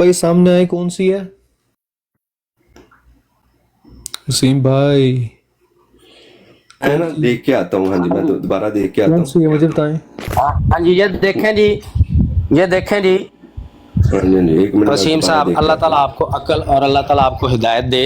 بھائی سامنے آئے کون سی ہے؟ وسیم بھائی ہے نا، دیکھ کے آتا ہوں. ہاں جی، میں دوبارہ دیکھ کے آتا کون ہوں. سی ہے مجھے بتائیں. ہاں جی یہ دیکھیں جی، یہ دیکھیں جی ہاں جی، ایک منٹ میں وسیم دوبارہ صاحب، دیکھ کے اللہ آتا تعالیٰ ہوں. آپ کو عقل اور اللہ تعالیٰ آپ کو ہدایت دے.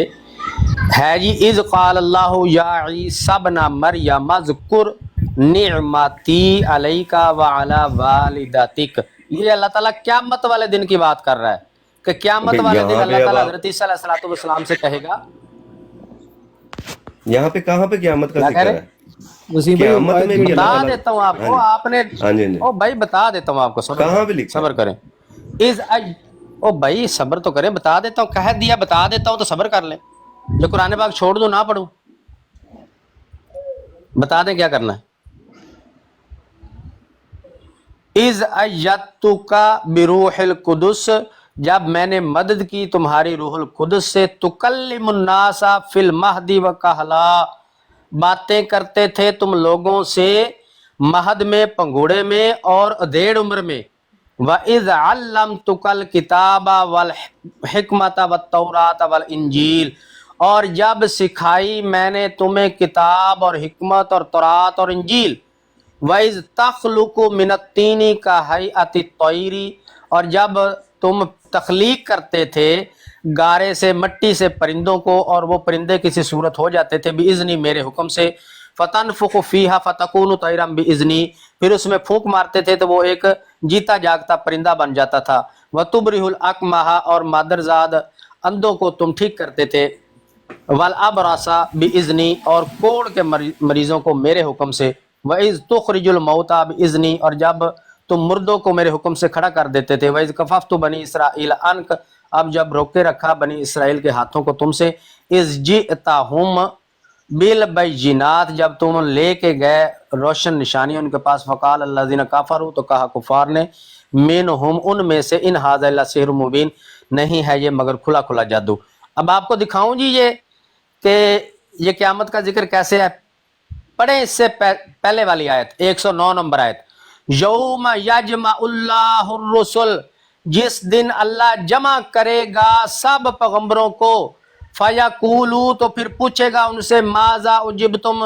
ہے جی اذ قال اللہ یا عیسی ابن مریم اذکر نعمتی علیک وعلی والدتک. یہ اللہ تعالیٰ قیامت والے دن کی بات کر رہا ہے کہ قیامت والے دن یہاں اللہ پہ اب تعالیٰ آپ، حضرت عیسیٰ علیہ السلام سے کہے گا. یہاں پہ کہاں پہ قیامت کا کیا کہہ ذکر رہے؟ ہے؟ وسیم بھائی قیامت آیت میں بھی اللہ بتا تعالیٰ، دیتا ہوں آپ ہاں کو، جی آپ نے ہاں جی ہاں جی، او بھائی بتا دیتا ہوں آپ کو، صبر کہاں پہ کریں لکھا صبر ہے؟ کریں. او بھائی صبر تو کریں، بتا دیتا ہوں، کہہ دیا بتا دیتا ہوں تو صبر کر لیں. جو قرآن پاک چھوڑ دوں نہ پڑھوں، بتا دیں کیا کرنا ہے. اذ ایدتک بروح القدس، جب میں نے مدد کی تمہاری روح القدس سے، تکلم الناس فی المہد وکہلا، باتیں کرتے تھے تم لوگوں سے مہد میں، پنگوڑے میں اور ادھیڑ عمر میں. وَإِذْ عَلَّمْتُكَ الْكِتَابَ وَالْحِكْمَةَ وَالتَّوْرَاةَ وَالْإِنْجِيلَ، اور جب سکھائی میں نے تمہیں کتاب اور حکمت اور تورات اور انجیل. وَإِذْ تَخْلُقُ مِنَ الطِّينِ كَهَيْئَةِ الطَّيْرِ، اور جب تم تخلیق کرتے تھے گارے سے، مٹی سے پرندوں کو، اور وہ پرندے کسی صورت ہو جاتے تھے بِإِذْنِ، میرے حکم سے. فَتَنْفُخُ فِيهَا فَتَكُونُ طَيْرًا بِإِذْنِ، پھر اس میں پھونک مارتے تھے تو وہ ایک جیتا جاگتا پرندہ بن جاتا تھا. وَتُبْرِئُ الْأَكْمَحَ، اور مادرزاد اندھوں کو تم ٹھیک کرتے تھے. وَالْأَبْرَصَ بِإِذْنِ، اور کوڑ کے مریضوں کو میرے حکم سے. وَإِذْ تُخْرِجُ الْمَوْتَى بِإِذْنِ، اور جب تم مردوں کو میرے حکم سے کھڑا کر دیتے تھے. وَإِذْ كَفَفْتُ بَنِي إِسْرَائِيلَ عَنْكَ، اب جب روکے رکھا بنی اسرائیل کے ہاتھوں کو تم سے. اِذْ جِئْتَهُمْ بِالْبَيِّنَاتِ، جب تم لے کے گئے روشن نشانی ان کے پاس. فقال الذین کفروا، تو کہا کفار نے، منہم، ان میں سے، ان ھذا الا سحر مبین، نہیں ہے یہ مگر کھلا کھلا جادو. اب آپ کو دکھاؤں جی یہ کہ یہ قیامت کا ذکر کیسے ہے. پڑھیں اس سے پہلے والی آیت، 109 نمبر آیت. یوم یجمع اللہ الرسل، جس دن اللہ جمع کرے گا سب پیغمبروں کو. فیقولو، تو پھر پوچھے گا ان سے، ماذا اجبتم،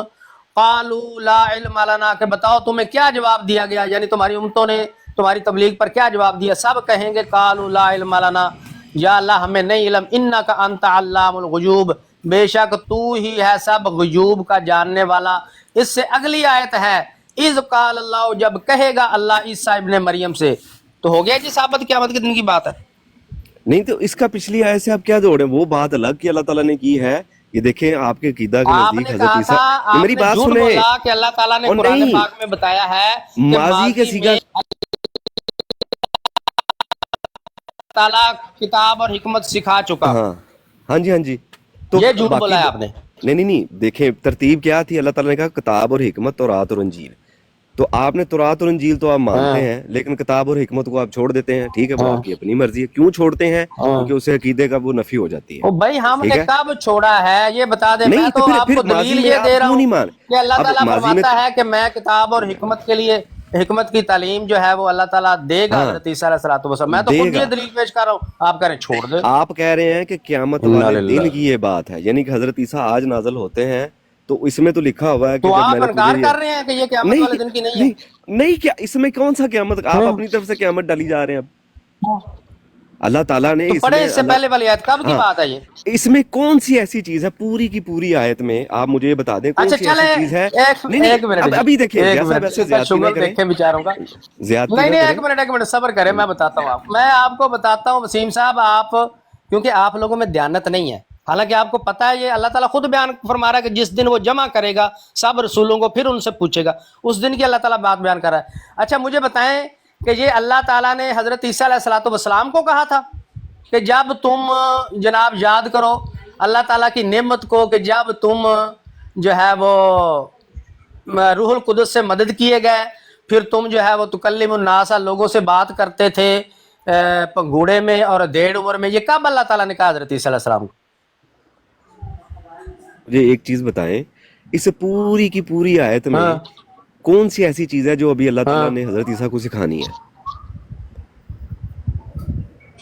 قالوا لا علم لنا، کہ بتاؤ تمہیں کیا جواب دیا گیا، یعنی تمہاری امتوں نے تمہاری تبلیغ پر کیا جواب دیا. سب کہیں گے قالوا لا علم لنا، یا اللہ ہمیں نہیں علم. انک انت علام الغیوب، بے شک تو ہی ہے سب غیوب کا جاننے والا. اس سے اگلی آیت ہے، اذ قال اللہ، جب کہے گا اللہ عیسیٰ ابن مریم سے. تو ہو گیا جی ثابت قیامت کے دن کی بات ہے. نہیں تو اس کا پچھلی آیت سے آپ کیا جوڑیں؟ وہ بات الگ کہ اللہ تعالیٰ نے کی ہے. یہ دیکھیں آپ کے عقیدہ کے آپ نزدیک نے حضرت کہا عیسیٰ، تھا، یہ آپ میری نے بات جھوٹ سنیں. بولا کہ اللہ تعالیٰ نے اور قرآن نہیں، پاک میں بتایا ہے کہ ماضی کے ماضی سیگا، میں اللہ تعالیٰ کتاب اور حکمت سکھا چکا. ہاں ہاں جی ہاں جی. تو یہ جھوٹ باقی بولا ہے آپ نے. نہیں دیکھیں ترتیب کیا تھی. اللہ تعالیٰ نے کہا کتاب اور حکمت، تورات اور انجیل. تو آپ نے تورات اور انجیل تو آپ مانتے ہیں، لیکن کتاب اور حکمت کو آپ چھوڑ دیتے ہیں. ٹھیک ہے، وہ آپ کی اپنی مرضی ہے. کیوں چھوڑتے ہیں؟ کیونکہ اسے عقیدے کا وہ نفی ہو جاتی ہے. او بھائی ہم ٹھیک نے ہے، کب چھوڑا ہے یہ بتا دیں. میں نہیں تو تو آپ پھر کو ماضی دلیل میں یہ آپ دے رہا کیوں ہوں نہیں مان؟ کہ اللہ اب تعالیٰ ماضی میں، فرماتا ہے کہ میں کتاب اور حکمت کے لیے، حکمت کی تعلیم جو ہے وہ اللہ تعالیٰ دے گا ہاں حضرت عیسیٰ علیہ السلام. میں تو دے خود یہ گا. دلیل پیش کر رہا ہوں، آپ کہہ رہے ہیں چھوڑ دے. آپ کہہ رہے ہیں کہ قیامت انا والے للہ. دن کی یہ بات ہے، یعنی کہ حضرت عیسیٰ آج نازل ہوتے ہیں. تو اس میں تو لکھا ہوا ہے کہ تو جب میں آپ نے انکار تجھے کر رہے ہیں کہ یہ قیامت والے دن کی نہیں نہیں ہے. نہیں کیا اس میں کون سا قیامت؟ آپ ہاں. اپنی طرف سے قیامت ڈالی جا رہے ہیں. اب اللہ تعالیٰ نے تو اس پڑھے میں اس سے پہلے والی آیت، کب کی ہاں، بات ہے یہ؟ اس میں کون سی ایسی چیز ہے پوری کی پوری آیت میں؟ آپ مجھے یہ بتا دیں کون اچھا سی ایسی چلے، چیز ہے. ایک نہیں منٹ اب جی، ابھی دیکھیں ایک ضیاء صاحب منٹ، ایسے ان کا زیادتی نہ شغل کریں، دیکھیں بیچاروں کا. زیادتی نہیں نہ نہیں کریں. ایک منٹ صبر کریں، میں بتاتا ہوں آپ. میں آپ کو بتاتا ہوں وسیم صاحب، آپ کیونکہ آپ لوگوں میں دیانت نہیں ہے. حالانکہ آپ کو پتا ہے یہ اللہ تعالیٰ خود بیان فرما رہا ہے کہ جس دن وہ جمع کرے گا سب رسولوں کو، پھر ان سے پوچھے گا. اس دن کی اللہ تعالیٰ بات بیان کر رہا ہے. اچھا مجھے بتائیں کہ یہ اللہ تعالیٰ نے حضرت عیسیٰ علیہ السلام کو کہا تھا کہ جب تم جناب یاد کرو اللہ تعالیٰ کی نعمت کو، کہ جب تم جو ہے وہ روح القدس سے مدد کیے گئے، پھر تم جو ہے وہ تکلم الناس، لوگوں سے بات کرتے تھے پنگوڑے میں اور ڈیڑھ عمر میں، یہ کب اللہ تعالیٰ نے کہا حضرت عیسیٰ علیہ السلام کو؟ مجھے ایک چیز بتائیں، اس پوری کی پوری آیت میں ہاں کون سی ایسی چیز ہے جو ابھی اللہ ہاں تعالیٰ نے حضرت عیسیٰ کو سکھانی ہے؟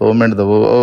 2 ਮਿੰਟ ਦਵੋ। ਉਹ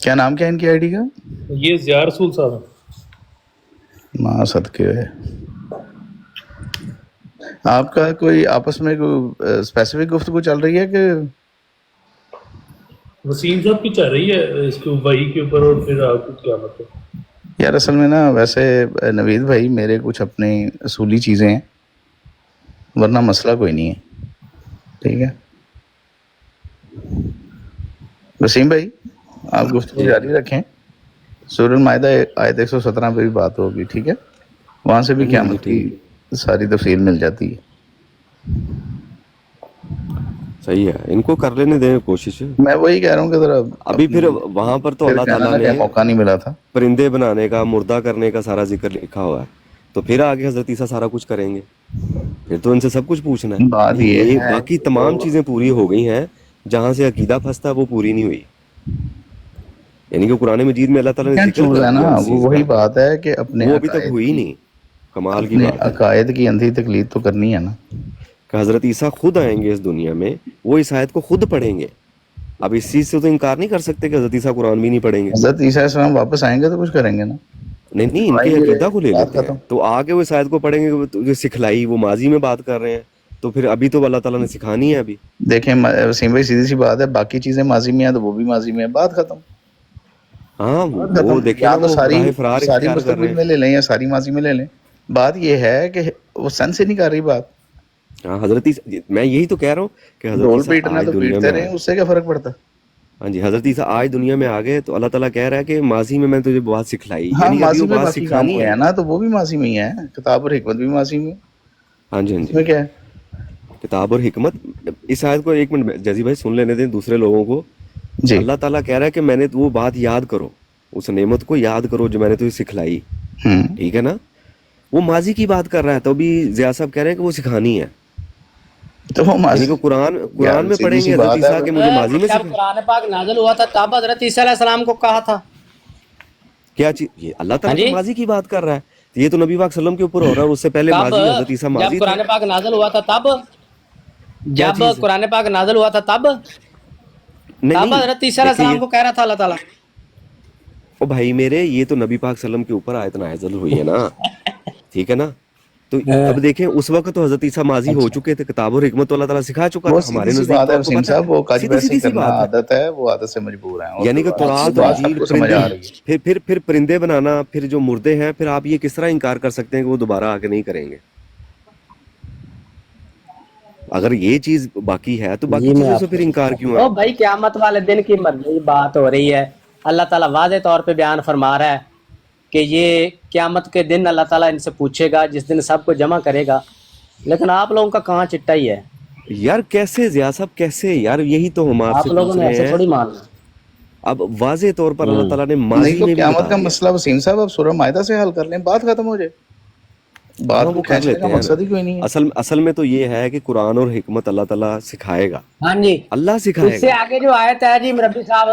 کیا نام کیا ہے ان کی آئی ڈی کا؟ یہ زیار رسول صاحب ہیں. ماں صدقے ہے. آپ کا کوئی آپس میں کوئی اسپیسیفک گفتگو چل رہی ہے کہ وسیم صاحب کی چل رہی ہے اس کے وحی کے اوپر اور پھر آپ کو کیا مطلب؟ یار اصل میں نا ویسے نوید بھائی میرے کچھ اپنے اصولی چیزیں ہیں ورنہ مسئلہ کوئی نہیں ہے. ٹھیک ہے وسیم بھائی آپ گفتگو جاری رکھیں. سورہ المائدہ آیت 117 پہ بھی بات ہوگی. ٹھیک ہے وہاں سے بھی جی قیامت کی ساری تفصیل مل جاتی ہے. صحیح ہے, ان کو کر لینے دیں کوشش. میں وہی کہہ رہا ہوں کہ ذرا ابھی پھر وہاں پر تو پھر اللہ کہنا تعالیٰ نا کہ نے موقع نہیں ملا تھا. پرندے بنانے کا, مردہ کرنے کا سارا ذکر لکھا ہوا ہے, تو پھر آگے حضرت عیسیٰ سارا کچھ کریں گے, پھر تو ان سے سب کچھ پوچھنا ہے. بات یہ یہ ہے باقی کہ تمام وہ چیزیں پوری ہو گئی ہیں, جہاں سے عقیدہ پھنستا ہے وہ پوری نہیں ہوئی. یعنی کہ قرآن مجید میں اللہ تعالیٰ نے ذکر چوز کر ہے نا, دیا اس وہ چیز وہی کا, بات ہے کہ اپنے وہ ابھی تک عقائد ہوئی کی نہیں. کمال کی اپنے بات ہے عقائد کی اندھی تقلید تو کرنی ہے نا. کہ حضرت عیسیٰ خود آئیں گے اس دنیا میں, وہ اس آیت کو خود پڑھیں گے. اب اس چیز سے تو انکار نہیں کر سکتے کہ حضرت عیسیٰ قرآن بھی نہیں پڑھیں گے. حضرت عیسیٰ علیہ السلام واپس آئیں گے تو کچھ کریں گے نا. نہیں, ان آ ہی کے نہیں عقیدہ رہے, کو لے بات لیتے ہیں, ختم. تو آگے وہ اس آیت کو پڑھیں گے تو جو سکھلائی وہ ماضی میں بات کر رہے ہیں, تو پھر ابھی تو اللہ تعالیٰ نے سکھانی ہے. ابھی دیکھیں وسیم بھائی سیدھی سی بات ہے, باقی چیزیں ماضی میں ہیں تو وہ بھی ماضی میں ہے, بات ختم. ہاں, بات وہ ختم. دیکھیں یا نا تو وہ ساری راہ فرار ساری اختیار کر رہے مستقبل ہیں. میں لے لیں یا ساری ماضی میں لے لیں. بات یہ ہے کہ وہ سن سے نہیں کر رہی بات. ہاں حضرت عیسیٰ, میں یہی تو کہہ رہا ہوں کہ حضرت ڈھول عیسیٰ پیٹنا آج تو دنیا پیٹتے میں رہے, آئے. اس سے کیا فرق پڑتا. ہاں جی, حضرت عیسیٰ آج دنیا میں آ گئے تو اللہ تعالیٰ کہہ رہا ہے کہ ماضی میں میں تجھے بات سکھلائی, ہاں یعنی ابھی ماضی وہ میں بات باقی کام سکھانی ہوئے ہے. ہیں نا, تو وہ بھی ماضی میں ہی ہے. کتاب اور حکمت بھی ماضی میں. ہاں جی, ہاں اس جی, میں کیا ہے. کتاب اور حکمت. اس آیت کو ایک منٹ جزی بھائی سن لینے دیں دوسرے لوگوں کو. جی اللہ تعالیٰ کہہ رہا ہے کہ میں نے وہ بات یاد کرو, اس نعمت کو یاد کرو جو میں نے تجھے سکھلائی. ہوں ٹھیک ہے نا, وہ ماضی کی بات کر رہا ہے, تو ابھی ضیاء صاحب کہہ رہے ہیں کہ وہ سکھانی ہے. تو وہ یعنی کہ قرآن میں سیدھی پڑھیں سی گے حضرت بات ہے. عیسیٰ کہ مجھے ماضی میں جب سکھا. قرآن پاک نازل ہوا تھا تب حضرت عیسیٰ علیہ السلام کو کہا تھا. کیا چیز, یہ اللہ ہاں تعالیٰ تو جی, ماضی کی بات کر رہا ہے, تو یہ تو نبی پاک صلی اللہ علیہ وسلم کے اوپر ہو رہا ہے, اور اس سے پہلے کب, ماضی حضرت عیسیٰ جب ماضی تھے. قرآن پاک نازل ہوا تھا تب, کیا جب چیز ہے؟ قرآن پاک نازل ہوا تھا تب نہیں حضرت عیسیٰ علیہ دیکھیں, السلام یہ کو کہہ رہا تھا اللہ تعالیٰ. او بھائی میرے, یہ تو نبی پاک صلی اللہ علیہ وسلم کے اوپر آیت نازل ہوئی ہے نا. ٹھیک ہے نا, تو اب دیکھیں اس وقت تو حضرت عیسیٰ ماضی ہو چکے تھے, کتاب اور حکمت تو اللہ تعالیٰ سکھا چکا وہ تھا. سیدھی ہمارے سی نزدیک بات تو ہے آپ کو وسیم پتا ہے, صاحب, وہ کج سیدھی بیسی سیدھی سی کرنا بات ہے. عادت ہے, وہ عادت سے مجبور ہیں. اور یعنی کہ کوئی بات تورات نہیں. بات انجیل سب کو سمجھ پرندے, آ رہی ہے. پھر پرندے بنانا, پھر جو مردے ہیں, پھر آپ یہ کس طرح انکار کر سکتے ہیں کہ وہ دوبارہ آگے نہیں کریں گے. اگر یہ چیز باقی ہے تو باقی جی میں چیزوں آپ سے کو پھر انکار کیوں ہے. او بھائی قیامت والے دن کی مرضی بات ہو رہی ہے. اللہ تعالیٰ واضح طور پہ بیان فرما رہا ہے کہ یہ قیامت کے دن اللہ تعالیٰ ان سے پوچھے گا, جس دن سب کو جمع کرے گا. لیکن آپ لوگوں کا کہاں چٹا ہی ہے. یار کیسے ضیاء صاحب, کیسے یار, یہی تو ہم آپ آپ سے لوگوں پوچھ نے رہے ایسے ہیں. تھوڑی ماننا. اب واضح طور پر اللہ تعالیٰ نے نہیں ماضی تو میں بھی قیامت بتا کا دیا. مسئلہ وسیم صاحب اب سورہ مائدہ سے حل کر لیں, بات ختم ہو جائے. ہاں بات وہ کو کر کھینچنے کا لیتے ہیں. مقصد ہی کوئی نہیں ہے. اصل میں تو یہ ہے کہ قرآن اور حکمت اللہ تعالیٰ سکھائے گا, ہاں جی, اللہ سکھائے اس سے گا. آگے جو آیت ہے جی مربی صاحب,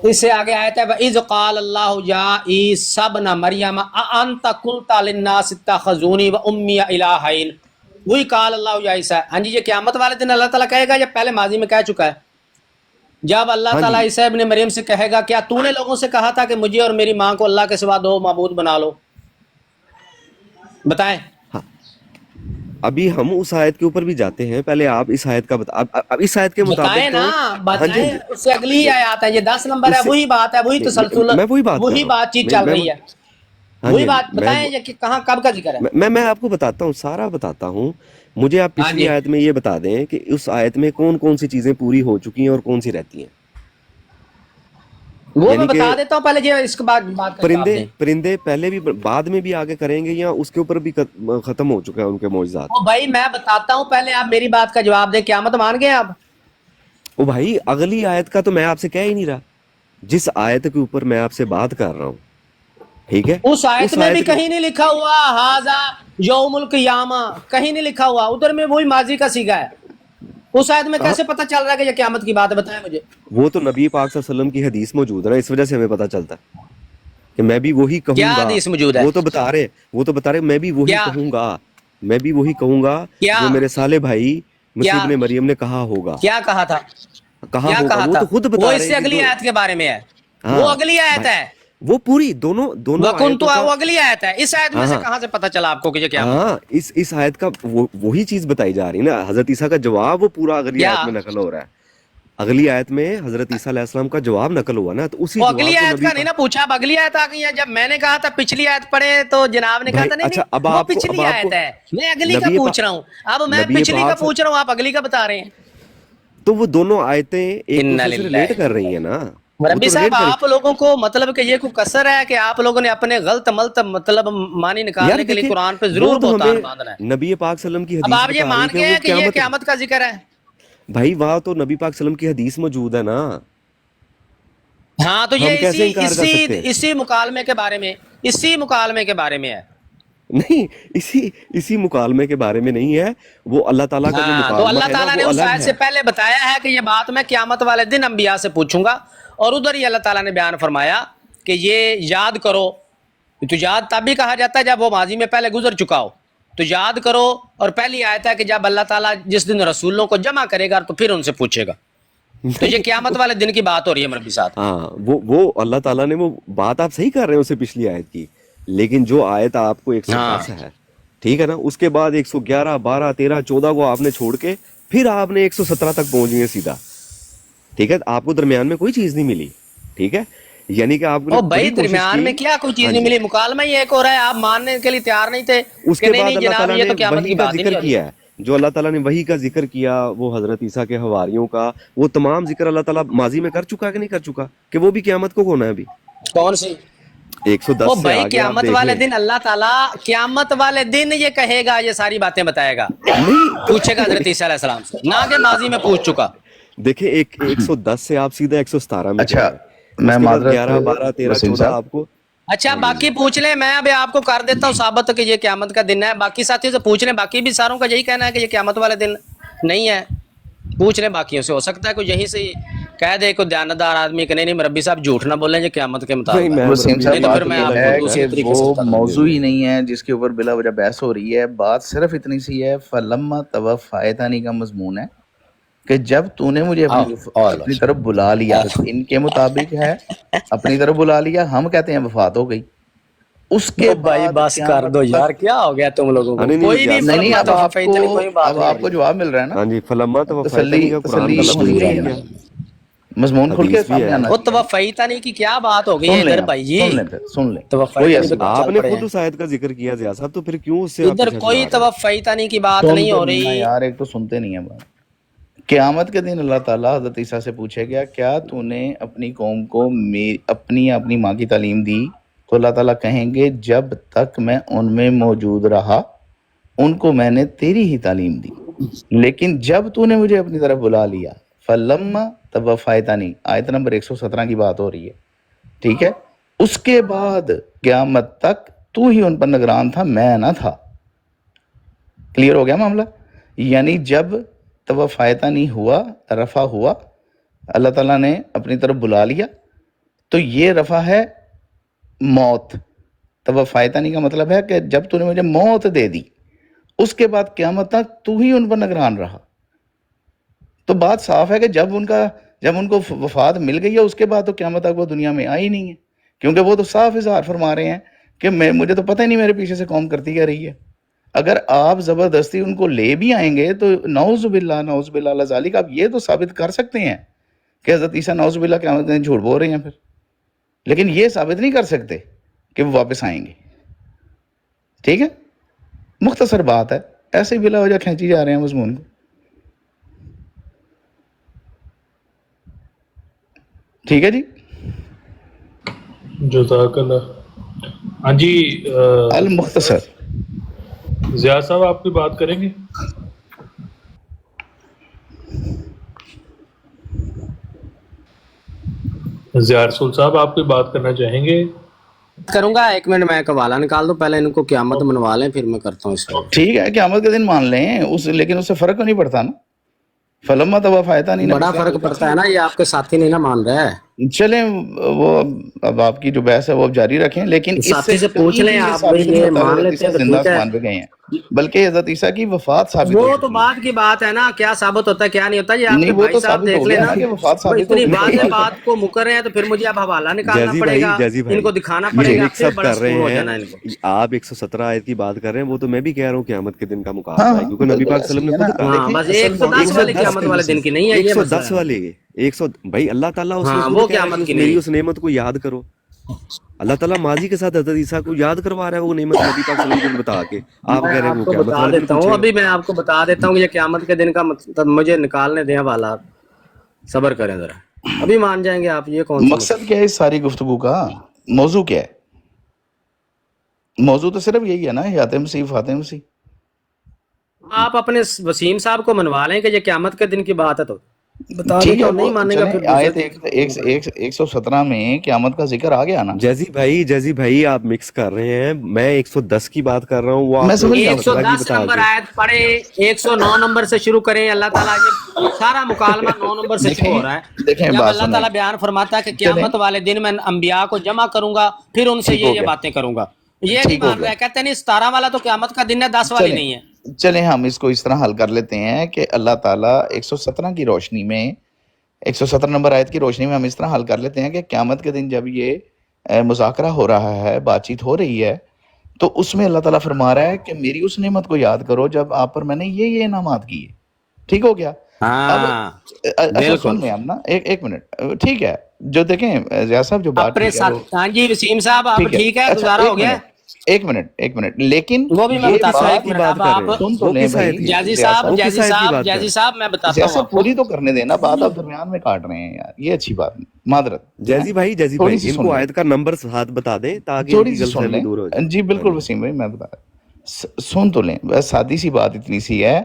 اس سے آگے آیت ہے وَإِذْ قَالَ اللَّهُ يَا عِيسَى ابْنَ مَرْيَمَ أَأَنْتَ قُلْتَ لِلنَّاسِ اتَّخِذُونِي وَأُمِّيَ إِلَٰهَيْنِ وہی قال اللہ یا عیسیٰ. ہاں جی, یہ قیامت والے دن اللہ تعالیٰ کہے گا یا پہلے ماضی میں کہہ چکا ہے؟ جب اللہ ہاں تعالیٰ جی, عیسیٰ ابن مریم سے کہے گا کیا تو نے لوگوں سے کہا تھا کہ مجھے اور میری ماں کو اللہ کے سوا دو معبود بنا لو, بتائیں. ہاں ابھی ہم اس آیت کے اوپر بھی جاتے ہیں, پہلے آپ اس آیت کا اب اس آیت کے بتائیں مطابق نا, تو ہاں جی, ہاں بتائیں. جی, اس سے اگلی ہی آیات ہے, یہ 10 نمبر ہے, اس سے وہی بات ہے, وہی تسلسل, میں وہی بات کر وہی رہا بات چیت ہوں. چل رہی ہے, ہاں وہی جی, ہاں جی, بات. بتائیں یہ کہ کہاں کب کا ذکر ہے. میں آپ کو بتاتا ہوں, سارا بتاتا ہوں. مجھے آپ ہاں پچھلی جی, آیت میں یہ بتا دیں کہ اس آیت میں کون کون سی چیزیں پوری ہو چکی ہیں اور کون سی رہتی ہیں. وہ میں یعنی کہ بتا دیتا ہوں, پہلے یہ اس کے بعد بات کا جواب دیں. پرندے پہلے بھی بعد میں بھی آگے کریں گے, یا اس کے اوپر بھی ختم ہو چکا ہے ان کے معجزات. او بھائی میں بتاتا ہوں, پہلے آپ میری بات کا جواب دیں. قیامت مان گئے آپ؟ او بھائی اگلی آیت کا تو میں آپ سے کہہ ہی نہیں رہا, جس آیت کے اوپر میں آپ سے بات کر رہا ہوں. ٹھیک ہے, اس آیت میں بھی کہیں نہیں لکھا ہوا ھذا یوم القیامہ, کہیں نہیں لکھا ہوا. ادھر میں وہی ماضی کا صیغہ ہے. اس آیت میں کیسے پتہ چل رہا ہے کہ یہ قیامت کی بات ہے؟ بتائیں مجھے. وہ تو نبی پاک صلی اللہ علیہ وسلم کی حدیث موجود ہے نا, اس وجہ سے ہمیں پتہ چلتا ہے کہ میں بھی وہی کیا کہوں گا. حدیث موجود ہے؟ وہ تو بتا رہے میں بھی وہی کیا کہوں گا, میں بھی وہی کہوں گا کیا جو میرے سالے بھائی مسیح کیا ابن مریم نے کہا ہوگا. کیا کہا تھا؟ کہاں کیا ہوگا کہا وہ تھا؟ تو خود بتا وہ رہے اس سے ہیں کہ اگلی جو آیت کے بارے میں ہے، ہاں وہ اگلی آیت بھائی، ہے، وہ پوری دونوں وَكُنْتُ، آیتوں کا وہ اگلی آیت ہے، اس آیت میں سے ہاں کہاں سے پتہ چلا آپ کو کہ یہ قیامت ہے؟ ہاں اس آیت کا وہی چیز بتائی جا رہی ہے نا، حضرت عیسیٰ کا جواب وہ پورا اگلی کیا آیت میں نقل ہو رہا ہے، اگلی آیت میں حضرت عیسیٰ علیہ السلام کا جواب نقل ہوا نا، تو اسی وہ اگلی جواب کو آیت نبی کا نہیں نا پوچھا، اب اگلی آیت آ گئی ہے، جب میں نے کہا تھا پچھلی آیت پڑھے تو جناب نے کہا بھائی تھا نہیں اچھا نہیں اب وہ آپ کو پچھلی آیت ہے، میں اگلی کا نبی پوچھ رہا ہوں، اب میں نبی پچھلی کا پاک پوچھ رہا ہوں، آپ اگلی کا بتا رہے ہیں۔ تو وہ دونوں آیتیں ایک اِنَّا دوسرے سے لِلَّهِ، ریلیٹ کر رہی ہیں نا، وہ مربی تو صاحب ریلیٹ آپ لوگوں کو مطلب کہ یہ کوئی کسر ہے کہ آپ لوگوں نے اپنے غلط ملت مطلب معنی یار نکالنے کے لیے دیکھیں قرآن پہ وہ ضرور تو بہتان ہمیں باندھنا ہے۔ نبی پاک صلی اللہ علیہ وسلم کی اب حدیث آپ یہ بتا رہی ہے مان کہ گئے وہ ہیں کہ یہ قیامت کا ذکر ہے؟ بھائی وہاں تو نبی پاک صلی اللہ علیہ وسلم کی حدیث موجود ہے نا، ہاں تو ہم یہ کیسے انکار کر سکتے ہیں؟ اسی مکالمے کے بارے میں، اسی مکالمے کے بارے میں ہے۔ نہیں اسی مکالمے کے بارے میں نہیں ہے، وہ اللہ تعالیٰ کا جو ہاں تو مکالمہ اللہ ہے نا تعالیٰ نے وہ اس الگ آیت ہے۔ سے پہلے بتایا ہے کہ یہ بات میں قیامت والے دن انبیاء سے پوچھوں گا، اور ادھر ہی اللہ تعالیٰ نے بیان فرمایا کہ یہ یاد کرو، تو یاد تب بھی کہا جاتا ہے جب وہ ماضی میں پہلے گزر چکا ہو، تو یاد کرو، اور پہلی آیت ہے کہ جب اللہ تعالیٰ جس دن رسولوں کو جمع کرے گا تو پھر ان سے پوچھے گا، تو یہ قیامت والے دن کی بات ہو رہی ہے مربی صاحب۔ ہاں وہ اللہ تعالیٰ نے وہ بات آپ صحیح کر رہے ہیں اسے پچھلی آیت کی، لیکن جو آیت آپ کو ہاں 110 ہے ٹھیک ہے نا، اس کے بعد 111 12 13 14 کو آپ نے چھوڑ کے پھر آپ نے 117 تک پہنچ گئے سیدھا، ٹھیک ہے، آپ کو درمیان میں کوئی چیز نہیں ملی، ٹھیک ہے، یعنی کہ آپ نے او بھائی بڑی کوشش درمیان میں کی۔ کیا کوئی چیز ہاں نہیں جی، ملی، مکالمہ ہی ایک ہو رہا ہے، آپ ماننے کے لیے تیار نہیں تھے اس کہ کے نہیں بعد نہیں اللہ جناب تعالیٰ یہ نے تو قیامت وحی کی کا بات ہی نہیں ذکر ہو رہی۔ کیا ہے، جو اللہ تعالیٰ نے وحی کا ذکر کیا وہ حضرت عیسیٰ کے حواریوں کا، وہ تمام ذکر اللہ تعالیٰ ماضی میں کر چکا ہے کہ نہیں کر چکا، کہ وہ بھی قیامت کو ہونا ہے ابھی کون سی؟ 110 او سے بھائی آگے آپ قیامت دیکھ والے لیں۔ دن اللہ تعالیٰ قیامت والے دن یہ کہے گا، یہ ساری باتیں بتائے گا، نہیں پوچھے گا حضرت عیسیٰ علیہ السلام سے، نہ کہ ماضی میں پوچھ چکا۔ دیکھیں 110 سے آپ سیدھا 117 میں اچھا چلے گئے، میں اس کے بعد معذرت 11 12 13 وسیم 14 صاحب، آپ کو اچھا ہاں جی ہاں جی باقی پوچھ لیں، میں ابھی آپ کو کر دیتا ہوں ثابت کہ یہ قیامت کا دن ہے، باقی ساتھیوں سے پوچھ لیں، باقی بھی ساروں کا یہی کہنا ہے کہ یہ قیامت والے دن نہیں ہے، پوچھ لیں باقیوں سے، ہو سکتا ہے کوئی یہیں سے کہہ دے کوئی دیانتدار آدمی کہ نہیں نہیں مربی صاحب جھوٹ نہ بولیں، یہ قیامت کے نہیں مطابق ہے، میں وسیم مربی صاحب نہیں تو نے پھر بات تو میں یہ بولا آپ ہی کو ہے نہیں کہ دوسرے نا، طریقے وہ سے بتا دوں۔ ہاں جی ہاں موضوع جی ہی نہیں ہے جس کے اوپر بلا وجہ بحث ہو رہی ہے، بات صرف اتنی سی ہے، فلما توفیتنی کا مضمون ہے کہ جب تو نے مجھے اپنی طرف بلا لیا، ان کے مطابق ہے اپنی طرف بلا لیا، ہم کہتے ہیں وفات ہو گئی، اس کے او بھائی بعد بس کر قیامت دو تک۔ یار، کیا ہو گیا تم لوگوں ہاں کو؟ نہیں نہیں کوئی نہیں یاسر نہیں نہیں، فلما بھائی، اب آپ کو توفیتنی کوئی بات نہیں ہو رہی۔ جواب مل رہا ہے نا، ہاں جی فلما تو تسلی کا قرآن کا تسلی لفظ ہونی بھی ہے چاہیے نا، مضمون کھل کے حدیث بھی سامنے ہے۔ آنا وہ چاہیے نا۔ توفیتنی کی کیا بات ہو گئی ہے سن لیں ادھر آپ، بھائی جی، سن لیں پھر سن لیں، کوئی توفیتنی ایسی پہ بات چل آپ نے پڑے خود ہیں، اس آیت کا ذکر کیا ضیاء صاحب، تو پھر کیوں اس سے آپ ادھر پیچھا کوئی چھڑا رہے ہیں؟ توفیتنی کی بات سن نہیں تو ہو لینا رہی۔ یار، ایک تو سنتے نہیں ہیں بات۔ قیامت کے دن اللہ تعالیٰ حضرت عیسیٰ سے پوچھے گیا کیا تو نے اپنی قوم کو اپنی ماں کی تعلیم دی، تو اللہ تعالیٰ کہیں گے جب تک میں ان میں موجود رہا ان کو میں نے تیری ہی تعلیم دی، لیکن جب تو نے مجھے اپنی طرف بلا لیا فلما توفیتنی، آیت نمبر 117 کی بات ہو رہی ہے، ٹھیک ہے، اس کے بعد قیامت تک تو ہی ان پر نگران تھا، میں نہ تھا۔ کلیئر ہو گیا معاملہ؟ یعنی جب توفیتنی ہوا، رفع ہوا، اللہ تعالیٰ نے اپنی طرف بلا لیا، تو یہ رفع ہے موت۔ توفیتنی کا مطلب ہے کہ جب تو نے مجھے موت دے دی، اس کے بعد قیامت تک تو ہی ان پر نگران رہا۔ تو بات صاف ہے کہ جب ان کو وفات مل گئی ہے، اس کے بعد تو قیامت تک وہ دنیا میں آئی نہیں ہے، کیونکہ وہ تو صاف اظہار فرما رہے ہیں کہ مجھے تو پتہ ہی نہیں میرے پیچھے سے قوم کرتی کیا رہی ہے۔ اگر آپ زبردستی ان کو لے بھی آئیں گے تو نعوذ باللہ اللہ ذالک، آپ یہ تو ثابت کر سکتے ہیں کہ حضرت عیسیٰ نعوذ باللہ قیامت کے دن جھوٹ بول رہے ہیں پھر، لیکن یہ ثابت نہیں کر سکتے کہ وہ واپس آئیں گے۔ ٹھیک ہے، مختصر بات ہے، ایسے ہی بلا وجہ کھینچی جا رہے ہیں مضمون کو۔ ٹھیک ہے جی، جزاک اللہ۔ ہاں جی المختصر۔ ضیاء صاحب آپ کی بات کریں گے؟ ضیاء رسول صاحب آپ کی بات کرنا چاہیں گے؟ کروں گا، ایک منٹ میں ایک حوالہ نکال دو، پہلے ان کو قیامت منوا لیں پھر میں کرتا ہوں اس پہ۔ ٹھیک ہے، قیامت کے دن مان لیں لیکن اس سے فرق نہیں پڑتا نا، فلما توفیتنی بڑا فرق پڑتا ہے نا، یہ آپ کے ساتھی نہیں نا مان رہے، چلیں وہ اب آپ کی جو بحث ہے وہ اب جاری رکھیں، لیکن اس ساتھی سے پوچھ کہیں لیں بھی یہ آپ، ثابت نہیں یہ ہوتا مان حضرت لیتے عیسیٰ ہیں تو زندہ ٹھیک ہے، آسمان پہ گئے ہیں، بلکہ حضرت عیسیٰ کی وفات ثابت وہ ہو تو چکی ہے۔ بعد کی بات ہے نا، کیا ثابت ہوتا ہے کیا نہیں ہوتا، یہ آپ نہیں کے وہ بھائی تو صاحب ثابت دیکھ ہو گیا لینا، نا کہ وفات وہ ثابت ہو اتنی گئی، کوئی واضح بات بات کو مکر رہے ہیں تو پھر مجھے اب حوالہ نکالنا جیزی پڑے بھائی گا، جیزی ان کو بھائی دکھانا یہ پڑے جو گا، مکس پھر اپ بڑا کر سکون رہے ہو جانا ان کو۔ ہیں، آپ 117 آیت کی بات کر رہے ہیں، وہ تو میں بھی کہہ رہا ہوں قیامت کے دن کا ہاں مقابلہ ہے، ہاں کیونکہ نبی پاک ایسے صلی اللہ ہی علیہ ہے وسلم نے نا، خود کہا ہاں ہے بس اصل موضوع 110 والی 110 قیامت کے والے مسئلے دن کی نہیں ہے، یہ مسئلہ 110 ہے۔ والے 100 بھائی اللہ تعالیٰ اس ہاں میں وہ کہہ رہا ہے قیامت کہ کی میری نہیں اس نعمت کو یاد کرو، اللہ تعالیٰ ماضی کے ساتھ حضرت عیسیٰ کو یاد کروا رہا ہے وہ نعمت نبی پاک صلی اللہ علیہ وسلم کو بتا کے، آپ میں کہہ رہے ہیں کہ آپ وہ کو قیامت بتا والے دن دیتا ہوں، پوچھے گا۔ ابھی میں آپ کو بتا دیتا ہوں کہ یہ قیامت کے دن کا مطلب مجھے نکالنے دیں حوالہ، صبر کریں ذرا، ابھی مان جائیں گے آپ، یہ کون سی مقصد کیا ہے اس ساری گفتگو کا؟ موضوع کیا ہے؟ موضوع تو صرف یہی ہے نا، حیات مسیح فاتح مسیح۔ آپ اپنے وسیم صاحب کو منوا لیں کہ یہ قیامت کے دن کی بات ہے تو بتا دیں ٹھیک کہ ہے، وہ نہیں وہ مانیں گا، چلیں پھر دوسرے آیت دن۔ 117 میں قیامت کا ذکر آ گیا نا۔ جیزی بھائی آپ مکس کر رہے ہیں، میں 110 کی بات کر رہا ہوں، وہ میں آپ سمجھ گیا 117 کی 110 بتا نمبر کے۔ آیت پڑھے، 109 نمبر سے شروع کریں، اللہ تعالیٰ یہ سارا مکالمہ 9 نمبر سے شروع ہو رہا ہے، دیکھیں جب بات اللہ سنیں، تعالیٰ بیان فرماتا ہے کہ چلیں قیامت والے دن میں انبیاء کو جمع کروں گا، پھر ان سے ٹھیک ہو یہ گیا، باتیں کروں گا، یہ نہیں ٹھیک ہو مان گیا، رہے، کہتے نہیں 17 والا تو قیامت کا دن ہے، 10 والی نہیں ہے۔ چلیں ہم اس کو اس طرح حل کر لیتے ہیں کہ اللہ تعالیٰ 117 کی روشنی میں 117 نمبر آیت کی روشنی میں ہم اس طرح حل کر لیتے ہیں کہ قیامت کے دن جب یہ مذاکرہ ہو رہا ہے، بات چیت ہو رہی ہے، تو اس میں اللہ تعالیٰ فرما رہا ہے کہ میری اس نعمت کو یاد کرو جب آپ پر میں نے یہ انعامات کیے۔ ٹھیک ہو گیا؟ اب ہاں اچھا بالکل، سن لیں ہم نا، ایک منٹ، ٹھیک ہے، جو دیکھیں ضیاء صاحب جو بات اپنے ٹھیک ہے وہ ساتھ، ہاں جی وسیم صاحب اب ٹھیک ہے، ٹھیک ہے، اچھا گزارا ہو گیا ہے، ایک منٹ، لیکن وہ بھی میں وہ یہ بتاتا کس ہوں، آیت ایک بات کی منٹ، بات اب کر آپ رہے ہیں؟ سن تو وہ لیں کس آیت بھائی کی؟ جیزی ضیاء صاحب صاحب، وہ کس آیت کی بات کر رہے ہیں؟ میں بتاتا ضیاء ہوں صاحب آپ کو، پوری تو کرنے دینا، بات آپ درمیان میں کاٹ رہے ہیں یار، یہ اچھی بات نہیں، معذرت، جیزی بھائی تھوڑی سی ان سن کو لیں، آیت کا نمبر ساتھ بتا دیں تاکہ ان تھوڑی کی سی غلط سن فہمی لیں، دور ہو جائے۔ جی ہاں بالکل جی، وسیم بھائی، میں بتا سن تو لیں، بس سادی سی بات اتنی سی ہے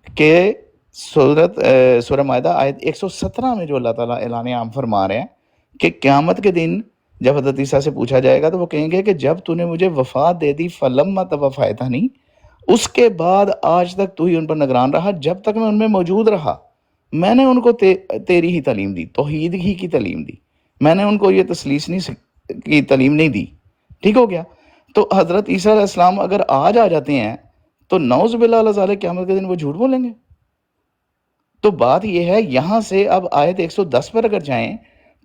کہ سورہ مائدہ آیت 117 میں جو اللہ تعالیٰ اعلان عام فرما رہے ہیں کہ قیامت کے دن جب حضرت عیسیٰ سے پوچھا جائے گا تو وہ کہیں گے کہ جب تو نے مجھے وفات دے دی فلما توفیتنی، اس کے بعد آج تک تو ہی ان پر نگران رہا، جب تک میں ان میں موجود رہا میں نے ان کو تیری ہی تعلیم دی، توحید ہی کی تعلیم دی، میں نے ان کو یہ تسلیس نہیں کی تعلیم نہیں دی۔ ٹھیک ہو گیا؟ تو حضرت عیسیٰ علیہ السلام اگر آج آ جاتے ہیں تو نعوذ باللہ اللہ ذالک قیامت کے دن وہ جھوٹ بولیں گے۔ تو بات یہ ہے، یہاں سے اب آیت 110 پر اگر جائیں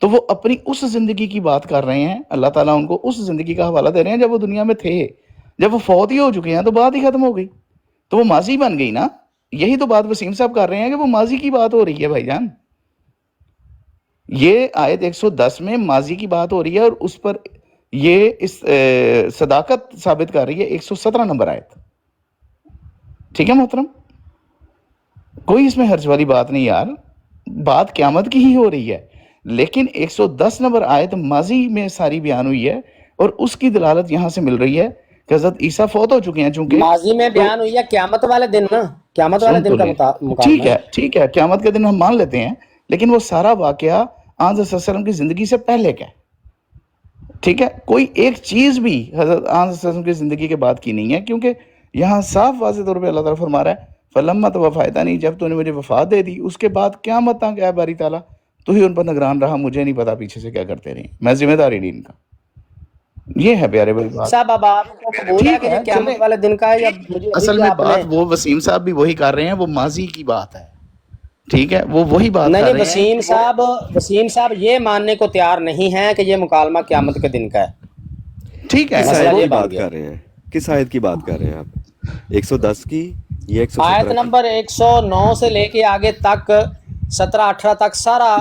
تو وہ اپنی اس زندگی کی بات کر رہے ہیں، اللہ تعالیٰ ان کو اس زندگی کا حوالہ دے رہے ہیں جب وہ دنیا میں تھے، جب وہ فوت ہی ہو چکے ہیں تو بات ہی ختم ہو گئی، تو وہ ماضی بن گئی نا۔ یہی تو بات وسیم صاحب کر رہے ہیں کہ وہ ماضی کی بات ہو رہی ہے بھائی جان، یہ آیت 110 میں ماضی کی بات ہو رہی ہے، اور اس پر یہ اس صداقت ثابت کر رہی ہے 117 نمبر آیت۔ ٹھیک ہے محترم، کوئی اس میں حرج والی بات نہیں یار، بات قیامت کی ہی ہو رہی ہے، لیکن 110 نمبر آیت ماضی میں ساری بیان ہوئی ہے، اور اس کی دلالت یہاں سے مل رہی ہے کہ حضرت عیسیٰ فوت ہو چکے ہیں چونکہ، ماضی میں تو بیان ہوئی ہے قیامت والے دن نا، قیامت والے سن دن تو کا لیں، مکالمہ ہے۔ ٹھیک ہے، قیامت کے دن ہم مان لیتے ہیں، لیکن وہ سارا واقعہ آن صلی اللہ علیہ وسلم کی زندگی سے پہلے کا ہے۔ ٹھیک ہے، کوئی ایک چیز بھی حضرت آن صلی اللہ علیہ وسلم کی زندگی کے بعد کی نہیں ہے، کیونکہ یہاں صاف واضح طور پہ اللہ تعالیٰ فرما رہا ہے فلما توفیتنی، جب تو نے مجھے وفات دے دی، اس کے بعد قیامت تک اے باری تعالیٰ تو ہی ان پر نگران رہا، مجھے نہیں پتا پیچھے سے کیا کرتے رہے، میں ذمہ داری نہیں ان کا۔ یہ ہے پیارے بھائی بات، صاحب اب آپ کو قبول ہے ٹھیک کہ یہ ہے چلیں، قیامت والے دن کا ہے، یا مجھے ابھی اصل بھی میں آپ نے، بات وہ وسیم صاحب بھی وہی کر رہے ہیں، وہ ماضی کی بات ہے، ٹھیک ہے، وہ وہی بات کر نہیں رہے ہیں کہ وسیم صاحب یہ ماننے کو تیار نہیں ہیں کہ یہ مکالمہ قیامت کے دن کا ہے، ٹھیک ہے کس مسئلہ آیت یہ کی بن بات گیا۔ کر رہے ہیں؟ کس آیت کی بات کر رہے ہیں آپ؟ 110 کی یا آیت 117 کی؟ نمبر 109 سے لے کے آگے تک 17-18 تک سارا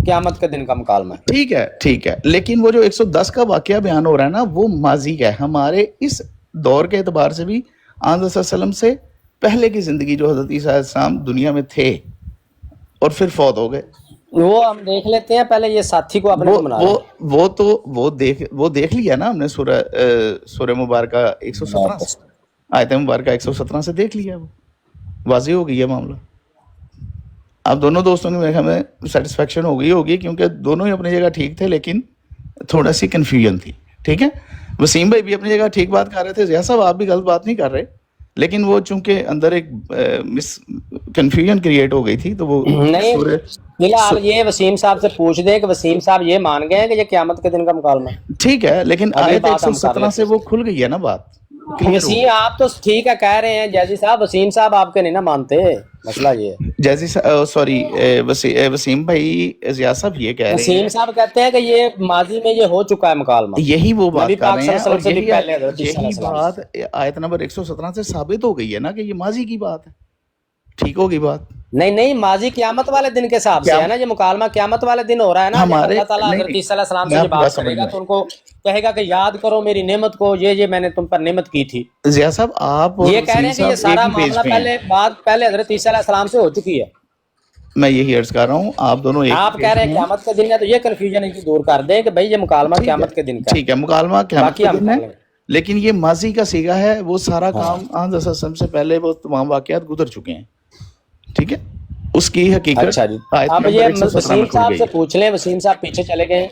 قیامت کے دن کا مکالمہ ہے۔ ٹھیک ہے، لیکن وہ جو 110 کا واقعہ بیان ہو رہا ہے نا، وہ ماضی کا ہے، ہمارے اس دور کے اعتبار سے بھی آن صلی اللہ علیہ وسلم سے پہلے کی زندگی جو حضرت عیسیٰ علیہ السلام دنیا میں تھے اور پھر فوت ہو گئے، وہ ہم دیکھ لیتے ہیں، پہلے یہ ساتھی کو اپنے کو منا رہے ہیں۔ وہ دیکھ لیا نا ہم نے سورہ مبارکہ 117 سے، آیت مبارکہ 117 سے دیکھ لیا، وہ واضح ہو گئی ہے معاملہ۔ اب دونوں دوستوں کی میرے خیال میں سیٹسفیکشن ہو گئی ہوگی، کیونکہ دونوں ہی اپنی جگہ ٹھیک تھے، لیکن تھوڑا سی کنفیوژن تھی۔ ٹھیک ہے، وسیم بھائی بھی اپنی جگہ ٹھیک بات کر رہے تھے، ضیاء صاحب آپ بھی غلط بات نہیں کر رہے، لیکن وہ چونکہ اندر ایک کنفیوژن کریٹ ہو گئی تھی تو وہ نہیں فی الحال یہ وسیم صاحب سے پوچھ دیں کہ وسیم صاحب یہ مان گئے ہیں کہ یہ قیامت کے دن کا مکالمہ ہے. ٹھیک ہے، لیکن ابھی آیت بات ہم کر 117 سے لیتے وہ کھل گئی ہے نا بات. وسیم آپ تو ٹھیک ہے کہہ رہے ہیں جیسی صاحب، وسیم صاحب آپ کے نہیں نا مانتے، مسئلہ یہ ہے. جیسے سوری وسیم بھائی، ضیاء صاحب یہ کہہ رہے وسیم ہیں، صاحب کہتے ہیں کہ یہ ماضی میں یہ ہو چکا ہے مکالمہ، یہی وہ بات نبی کر پاک رہے صلی ہیں، اللہ علیہ اور وسلم سے بھی پہلے حضرت عیسیٰ علیہ یہی السلام. بات آیت نمبر 117 سے ثابت ہو گئی ہے نا کہ یہ ماضی کی بات ہے. ٹھیک ہوگی بات. نہیں ماضی قیامت والے دن کے حساب سے ہے نا، یہ مکالمہ قیامت والے دن ہو رہا ہے نا. جب ہمارے اللہ تعالیٰ نہیں حضرت عیسیٰ علیہ السلام میں سے یہ آپ کی بات بات کرے سمجھ گا میں تو ان کو کہے گا کہ یاد کرو میری نعمت کو، یہ میں نے تم پر نعمت کی تھی. ضیاء صاحب آپ اور یہ کہہ رہے وسیم ہیں کہ یہ صاحب ایک سارا ہی پیج معاملہ پہ ہیں. پہلے حضرت عیسیٰ علیہ السلام سے ہو چکی ہے. میں یہی عرض کر رہا ہوں، آپ دونوں ایک ہی آپ کہہ پیج رہے پہ ہیں ہیں. قیامت کے دن ہے، تو یہ کنفیوژن ان کی دور کر دیں کہ بھائی یہ مکالمہ ٹھیک ہے، قیامت کے دن کا ٹھیک ہے، مکالمہ قیامت باقی کے ہم دن کر ہے، لیں گے. لیکن یہ ماضی کا سیگا ہے. وہ سارا ہاں کام آن وسلم سے پہلے وہ تمام واقعات گزر چکے ہیں. ٹھیک ہے، اس کی حقیقت اچھا جی. آیت اب نمبر یہ 117 میں وسیم کھل صاحب گئی سے ہے. پوچھ لیں، وسیم صاحب پیچھے چلے گئے ہیں،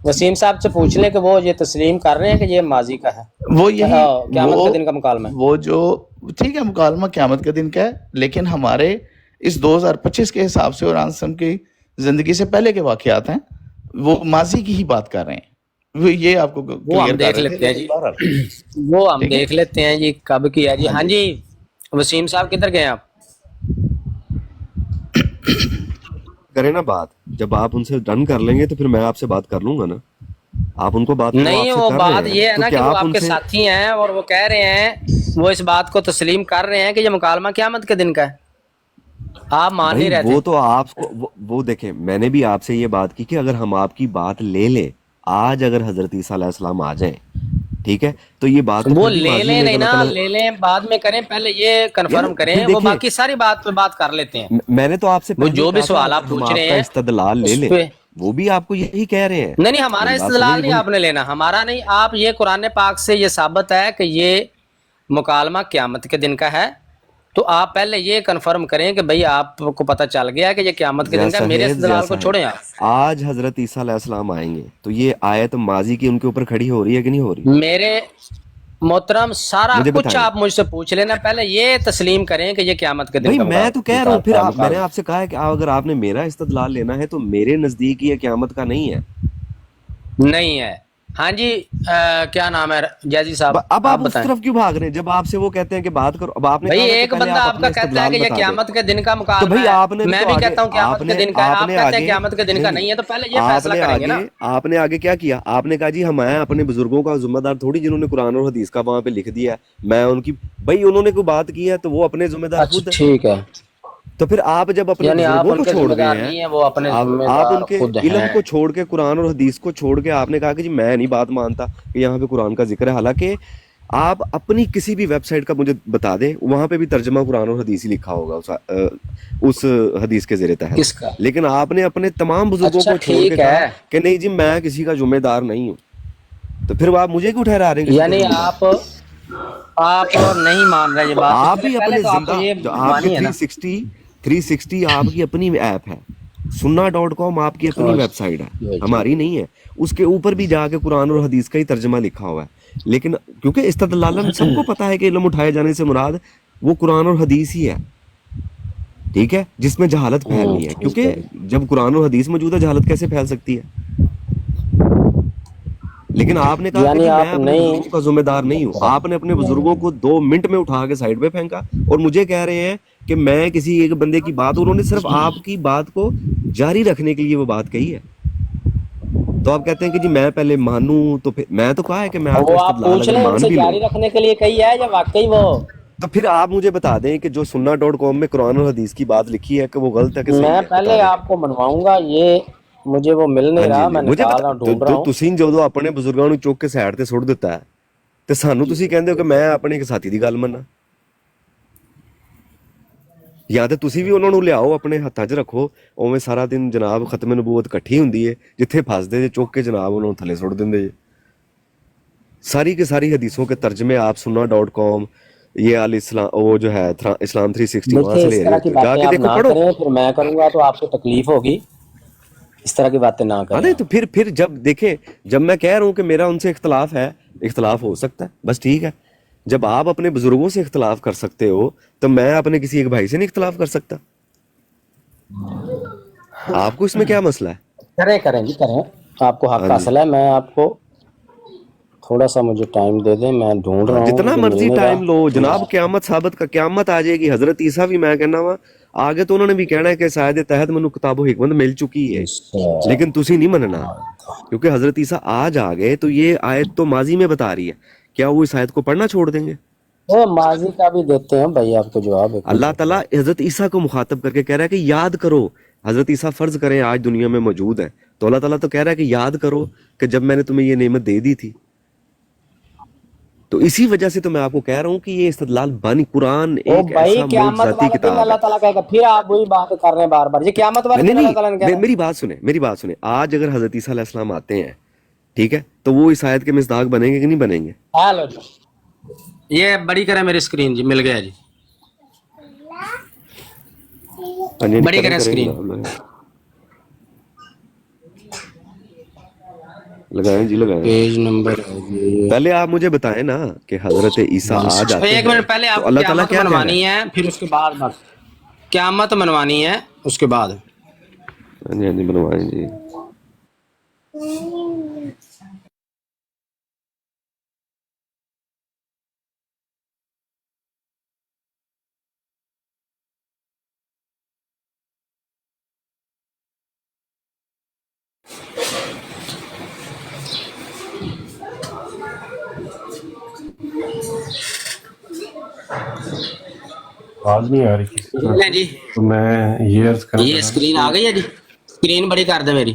وسیم صاحب سے پوچھ لیں کہ وہ یہ تسلیم کر رہے ہیں کہ یہ ماضی کا ہے، وہ یہی قیامت کے دن کا مکالمہ ہے. وہ جو ٹھیک ہے مکالمہ قیامت کے دن کا ہے، لیکن ہمارے اس 2025 کے حساب سے اور آنسم کی زندگی سے پہلے کے واقعات ہیں، وہ ماضی کی ہی بات کر رہے ہیں. وہ یہ آپ کو وہ ہم کلیئر کر دیکھ رہے تھے، لیتے ہیں لیکن جی، بہرحال وہ ہم ٹھیک ہے. دیکھ لیتے ہیں جی کب کی ہے جی. ہاں ہاں جی، جی وسیم صاحب کدھر گئے آپ؟ کریں نا بات. جب آپ ان سے ڈن کر لیں گے تو پھر میں آپ سے بات کر لوں گا نا. آپ ان کو بات وہ نہیں آپ سے وہ کر بات رہے ہیں یہ ہے تو نا کہ کیا وہ آپ آپ ان کے سے ساتھی ہیں اور وہ کہہ رہے ہیں، وہ اس بات کو تسلیم کر رہے ہیں کہ یہ مکالمہ قیامت کے دن کا ہے، آپ مان بھائی نہیں رہے تھے. وہ تو آپ کو وہ دیکھیں، میں نے بھی آپ سے یہ بات کی کہ اگر ہم آپ کی بات لے لیں آج، اگر حضرت عیسیٰ علیہ السلام آ جائیں، ٹھیک ہے، تو یہ بات تو وہ پھر بھی لے ماضی لیں میں نہیں اللہ نا، تعالیٰ لے لیں بعد میں کریں، پہلے یہ یار کنفرم کریں. پھر وہ دیکھیں، باقی ساری بات پہ بات کر لیتے ہیں. میں نے تو آپ سے وہ پہلے ہی جو بھی کہا تھا سوال اگر آپ ہم پوچھ آپ رہے کا ہیں استدلال لے اس لیں، پہ وہ بھی آپ کو یہی کہہ رہے ہیں. نہیں ہمارا میری بات استدلال سمجھ نہیں آپ نے لینا، ہمارا نہیں. آپ یہ قرآن پاک سے یہ ثابت ہے کہ یہ مکالمہ قیامت کے دن کا ہے، تو آپ پہلے یہ کنفرم کریں کہ بھئی آپ کو پتہ چل گیا کہ یہ قیامت کے ضیاء دن کا ہے. میرے ضیاء استدلال کو صاحب چھوڑیں آپ. آج حضرت عیسیٰ علیہ السلام آئیں گے تو یہ آیت ماضی کی ان کے اوپر کھڑی ہو رہی ہے کہ نہیں ہو رہی؟ میرے محترم سارا مجھے کچھ بتائیں. آپ مجھ سے پوچھ لینا، پہلے یہ تسلیم کریں کہ یہ قیامت کے دن بھائی کا میں تو کہہ رہا ہوں، پھر میں نے مکالمہ آپ سے کہا ہے کہ اگر آپ نے میرا استدلال لینا ہے تو میرے نزدیک یہ قیامت کا نہیں ہے. نہیں ہے. ہاں جی کیا نام ہے جیزی صاحب، اب آپ آپ اس بتائیں. طرف کیوں بھاگ رہے ہیں جب آپ سے وہ کہتے ہیں کہ بات کرو؟ اب آپ نے بھئی کہا نا کہ ایک پہلے بندہ آپ آپ کا اپنا کہتا ہے استدلال کہ یہ بتا دیں. قیامت کے دن کا تو مکالمہ بھئی ہے، آپ نے میں تو بھی آگے کہتا ہوں قیامت کے دن کا ہے، آپ کہتے ہیں قیامت کے دن کا نہیں ہے، تو پہلے یہ فیصلہ کریں گے نا. آپ نے آگے کیا کیا؟ آپ نے کہا جی ہم آئے اپنے بزرگوں کا ذمہ دار تھوڑی جنہوں نے قرآن اور حدیث کا وہاں پہ لکھ دیا ہے میں ان کی. بھائی انہوں نے کوئی بات کی ہے تو وہ اپنے ذمہ دار اچھا خود ہے. ٹھیک ہے، تو پھر آپ جب اپنے یعنی آپ بزرگوں ان کو کے چھوڑ ذمہ گئے دار ہیں، نہیں ہیں، وہ اپنے ذمہ آپ دار ان کے خود علم ہیں. کو چھوڑ کے قرآن اور حدیث کو چھوڑ کے آپ نے کہا کہ جی میں نہیں بات مانتا کہ یہاں پہ قرآن کا ذکر ہے. حالانکہ آپ اپنی کسی بھی ویب سائٹ کا مجھے بتا دیں، وہاں پہ بھی ترجمہ قرآن اور حدیث ہی لکھا ہوگا اس حدیث کے زیر تحت. کس کا؟ لیکن آپ نے اپنے تمام بزرگوں اچھا کو چھوڑ کے ٹھیک کہا ہے، کہ نہیں جی میں کسی کا ذمہ دار نہیں ہوں. تو پھر آپ مجھے کیوں ٹھہرا رہے ہیں کسی کا یعنی ذمہ دار؟ آپ نہیں مان رہے یہ بات، تو آپ بھی پہلے اپنے تو آپ کو زندہ یہ جو آپ کے مانی ہے نا. 360 آپ کی اپنی ایپ ہے، sunna.com آپ کی اپنی ویب سائٹ ہے، ہماری نہیں ہے. اس کے اوپر بھی جا کے قرآن اور حدیث کا ہی ترجمہ لکھا ہوا ہے. لیکن کیونکہ استدلالن سب کو پتا ہے کہ علم اٹھائے جانے سے مراد وہ قرآن اور حدیث ہی ہے، ٹھیک ہے، جس میں جہالت پھیلنی ہے. ٹھیک ہے. کیونکہ جب قرآن اور حدیث موجود ہے جہالت کیسے پھیل سکتی ہے؟ لیکن آپ نے کہا کہ یعنی جی میں آپ اپنے نہیں بزرگوں کا ذمہ دار نہیں ہوں. آپ نے اپنے بزرگوں کو 2 منٹ میں اٹھا کے سائڈ پہ پھینکا اور مجھے کہہ رہے ہیں کہ میں کسی ایک بندے کی بات، انہوں نے صرف آپ کی بات کو جاری رکھنے کے لیے وہ بات کہی ہے. تو آپ کہتے ہیں کہ جی میں پہلے مانوں، تو پھر میں تو کہا ہے کہ میں آپ کا وہ آپ استدلال پوچھ اگر لیں ان مان سے بھی لوں جاری رکھنے کے لیے کہی ہے یا واقعی وہ. تو پھر آپ مجھے بتا دیں کہ جو sunna.com میں قرآن اور حدیث کی بات لکھی ہے کہ وہ غلط ہے کہ صحیح میں ہے، بتا پہلے دیں. آپ کو منواؤں گا، یہ مجھے وہ مل ہاں نہیں جی رہا، ہاں جی، میں مجھے نکال پتا رہا ہوں، ڈھونڈ رہا ہوں. تسی جدو اپنے بزرگاں نوں چوک کے سائڈ تے سٹ دیتا ہے تے سانوں تسی کہندے ہو کہ میں اپنے ایک ساتھی دی گل مننا. یا تے تسی بھی انہاں نوں لیاؤ اپنے ہتھاں 'چ رکھو، اوویں سارا دن جناب ختم نبوت کٹھی ہوندی ہے، جتھے پھسدے جے چوک کے جناب انہاں تھلے سٹ دیندے جے. ساری کی ساری حدیثوں کے ترجمے آپ sunna.com یہ الاسلام وہ جو ہے اسلام 360 وہاں دیکھیں سے اس لے رہے طرح کی ہوتے ہو، جا باتیں کے آپ دیکھو نہ پڑھو. کریں، پھر میں کروں گا تو آپ کو تکلیف ہوگی. اس طرح کی باتیں نہ ہاں کریں نہیں آپ. تو پھر جب دیکھیں، جب میں کہہ رہا ہوں کہ میرا ان سے اختلاف ہے، اختلاف ہو سکتا ہے، بس ٹھیک ہے. جب آپ اپنے بزرگوں سے اختلاف کر سکتے ہو تو میں اپنے کسی ایک بھائی سے نہیں اختلاف کر سکتا؟ آپ کو اس میں کیا مسئلہ ہے؟ کریں جی کریں، آپ کو حق ہاں جی، حاصل ہے. میں آپ کو تھوڑا سا مجھے ٹائم دے دیں، میں ڈھونڈ ہاں رہا ہوں جتنا مجھے مرضی مل نہیں ٹائم لو رہا. جناب، قیامت ثابت کا قیامت آ جائے گی. حضرت عیسیٰ بھی میں کہنا وا آگے تو انہوں نے بھی کہنا ہے کہ شاید تحت منو کتاب و حکمت مل چکی ہے، لیکن تسی نہیں مننا، کیونکہ حضرت عیسیٰ آج آ گئے تو یہ آیت تو ماضی میں بتا رہی ہے. کیا وہ اس آیت کو پڑھنا چھوڑ دیں گے؟ وہ ماضی کا بھی دیتے ہیں بھائی آپ کو جواب. اللہ تعالیٰ حضرت عیسیٰ کو مخاطب کر کے کہہ رہا ہے کہ یاد کرو. حضرت عیسیٰ فرض کریں آج دنیا میں موجود ہے تو اللہ تعالیٰ تو کہہ رہا ہے کہ یاد کرو کہ جب میں نے تمہیں یہ نعمت دے دی تھی. تو اسی وجہ سے تو میں آپ کو کہہ رہا ہوں کہ یہ استدلال بن قرآن او ایک بھائی ایسا قیامت معجزاتی والے دن کتاب ہے. اللہ تعالیٰ کہے گا، پھر آپ وہی بات کر رہے ہیں بار بار. یہ قیامت والے نہیں دن اللہ تعالیٰ نے کہہ نہیں رہا میری بات سنیں. آج اگر حضرت عیسیٰ علیہ السلام آتے ہیں، ٹھیک ہے، تو وہ اس آیت کے مصداق بنیں گے کہ نہیں بنیں گے؟ ہے. ہیلو جی، یہ بڑی کریں میری اسکرین جی، مل گیا جی، بڑی کریں اسکرین. لگائیں جی لگائیں. پیج نمبر پہلے آپ مجھے بتائیں نا کہ حضرت عیسیٰ آج آتے ایک ہیں منٹ پہلے آپ تو کو اللہ تعالیٰ قیامت کیا کہہ رہا منوانی ہے، پھر اس کے بعد بس قیامت منوانی ہے اس کے بعد. ہاں جی ہاں جی بنوائیں جی. آواز نہیں آ رہی کسی طرح لیں جی، تو میں یہ عرض کرنا یہ اسکرین آ گئی ہے جی، اسکرین بڑی کر دیں میری،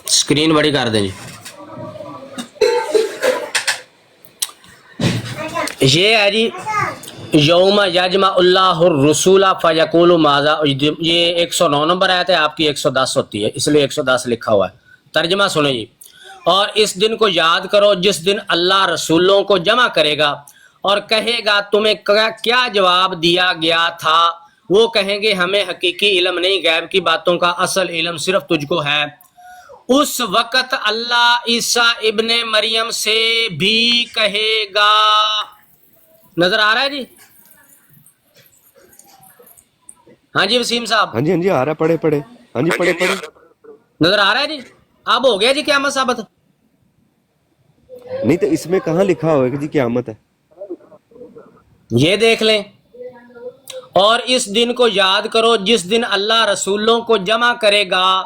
اسکرین بڑی کر دیں جی. یہ ہے جی یوم یجمع اللہ الرسول فیقول ماذا، یہ 109 نمبر آیت ہے، آپ کی 110 ہوتی ہے اس لیے 110 لکھا ہوا ہے. ترجمہ سنیں جی. اور اس دن کو یاد کرو جس دن اللہ رسولوں کو جمع کرے گا اور کہے گا تمہیں کیا جواب دیا گیا تھا. وہ کہیں گے ہمیں حقیقی علم نہیں، غیب کی باتوں کا اصل علم صرف تجھ کو ہے. اس وقت اللہ عیسیٰ ابن مریم سے بھی کہے گا. نظر آ رہا ہے جی؟ ہاں جی وسیم صاحب، ہاں جی آ رہا ہے، پڑھے. ہاں جی پڑھے. نظر آ رہا ہے جی؟ اب ہو گیا جی قیامت ثابت. نہیں تو اس میں کہاں لکھا ہوا ہے کہ جی قیامت ہے؟ یہ دیکھ لیں. اور اس دن کو یاد کرو جس دن اللہ رسولوں کو جمع کرے گا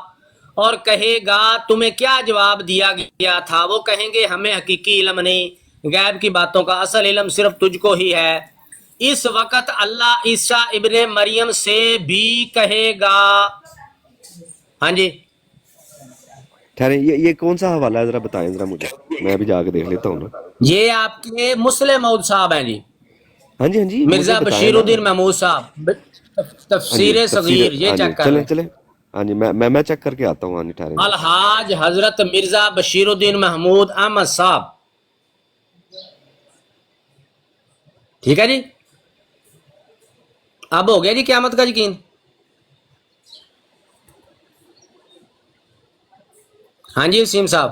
اور کہے گا تمہیں کیا جواب دیا گیا تھا. وہ کہیں گے ہمیں حقیقی علم نہیں، غیب کی باتوں کا اصل علم صرف تجھ کو ہی ہے. اس وقت اللہ عیسیٰ ابن مریم سے بھی کہے گا. ہاں جی ٹھہریں، یہ کون سا حوالہ ہے ذرا بتائیں ذرا مجھے، میں ابھی جا کے دیکھ لیتا ہوں نا. یہ آپ کے مسلم مود صاحب ہیں جی، ہاں جی مجھے مرزا بتائیں بشیر نا. الدین محمود صاحب، ہاں جی تفسیر صغیر، یہ ہاں جی چیک کر لیں. چلیں. ہاں جی میں چیک کر کے آتا ہوں. ہاں جی ٹھہریں. الحاج حضرت مرزا بشیر الدین محمود احمد صاحب، ٹھیک ہے جی. اب ہو گیا جی قیامت کا یقین. ہاں جی وسیم صاحب،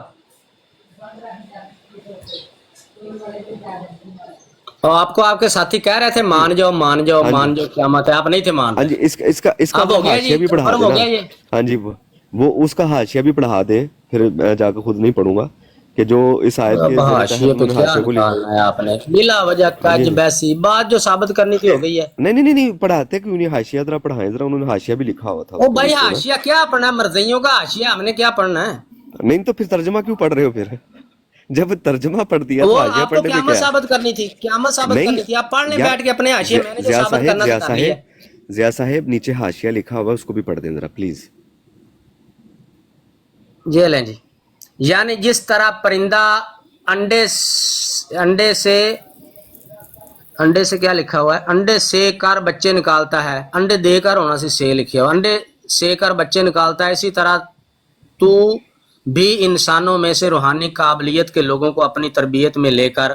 اور آپ کو آپ کے ساتھی کہہ رہے تھے مان جاؤ مان جاؤ ہاں جی مان جاؤ قیامت ہے، آپ نہیں تھے مان ہاں رہے. جی اس کا اب وہ ہو گیا حاشیہ جی، بھی پڑھا کنفرم ہو دینا. گیا یہ. ہاں جی وہ اس کا حاشیہ بھی پڑھا دیں، پھر میں جا کے خود نہیں پڑھوں گا کہ جو اس آیت کے اب ذرا تحت حاشیے پہ انہوں نے کیا حاشیہ کو لکھا. نکالنا ہے آپ نے، بلا وجہ ہاں جی کج بیسی بات جو ثابت کرنی تھی ہو گئی ہے. نہیں پڑھاتے کیوں نہیں؟ حاشیہ ذرا پڑھائیں ذرا. انہوں نے حاشیہ بھی لکھا ہوا تھا اس او کے بھائی نیچے نا. حاشیہ کیا پڑھنا ہے، مرزیوں کا حاشیہ ہم نے کیا پڑھنا ہے. نہیں تو پھر ترجمہ کیوں پڑھ رہے ہو؟ پھر جب ترجمہ پڑھ دیا تو وہ حاشیہ آپ کو پڑھنے میں قیامت کیا ہے؟ ثابت کرنی تھی، قیامت ثابت نہیں کرنی تھی. آپ پڑھ لیں یار، بیٹھ کے اپنے حاشیے، میں نے جو ثابت کرنا تھا کر لیا. ضیاء صاحب نیچے حاشیہ لکھا ہوا اس کو بھی پڑھ دیں ذرا پلیز. یہ لیں جی. یعنی جس طرح پرندہ انڈے سے کیا لکھا ہوا ہے، انڈے سے کر بچے نکالتا ہے، انڈے دے کر ہونا سے لکھے ہوا، انڈے سے کر بچے نکالتا ہے، اسی طرح تو بھی انسانوں میں سے روحانی قابلیت کے لوگوں کو اپنی تربیت میں لے کر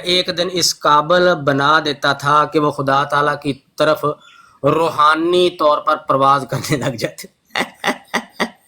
ایک دن اس قابل بنا دیتا تھا کہ وہ خدا تعالیٰ کی طرف روحانی طور پر پرواز کرنے لگ جاتے.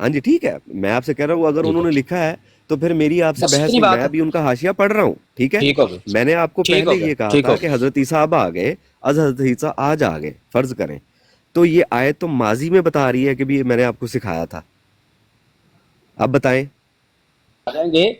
ہاں جی ٹھیک ہے، میں آپ سے کہہ رہا ہوں اگر انہوں نے لکھا ہے تو پھر میری آپ سے بس بحث اتنی میں بات میں ہے. بھی ان کا حاشیہ پڑھ رہا ہوں، ٹھیک ہے. ٹھیک ہو گیا. میں نے آپ کو ٹھیک ہو پہلے گیا. یہ کہا ٹھیک تھا ہو کہ گیا. حضرت عیسیٰ اب آ گئے، از حضرت عیسیٰ آج آ گئے فرض کریں، تو یہ آیت تو ماضی میں بتا رہی ہے کہ بھی میں نے آپ کو سکھایا تھا. اب بتائیں. کریں گے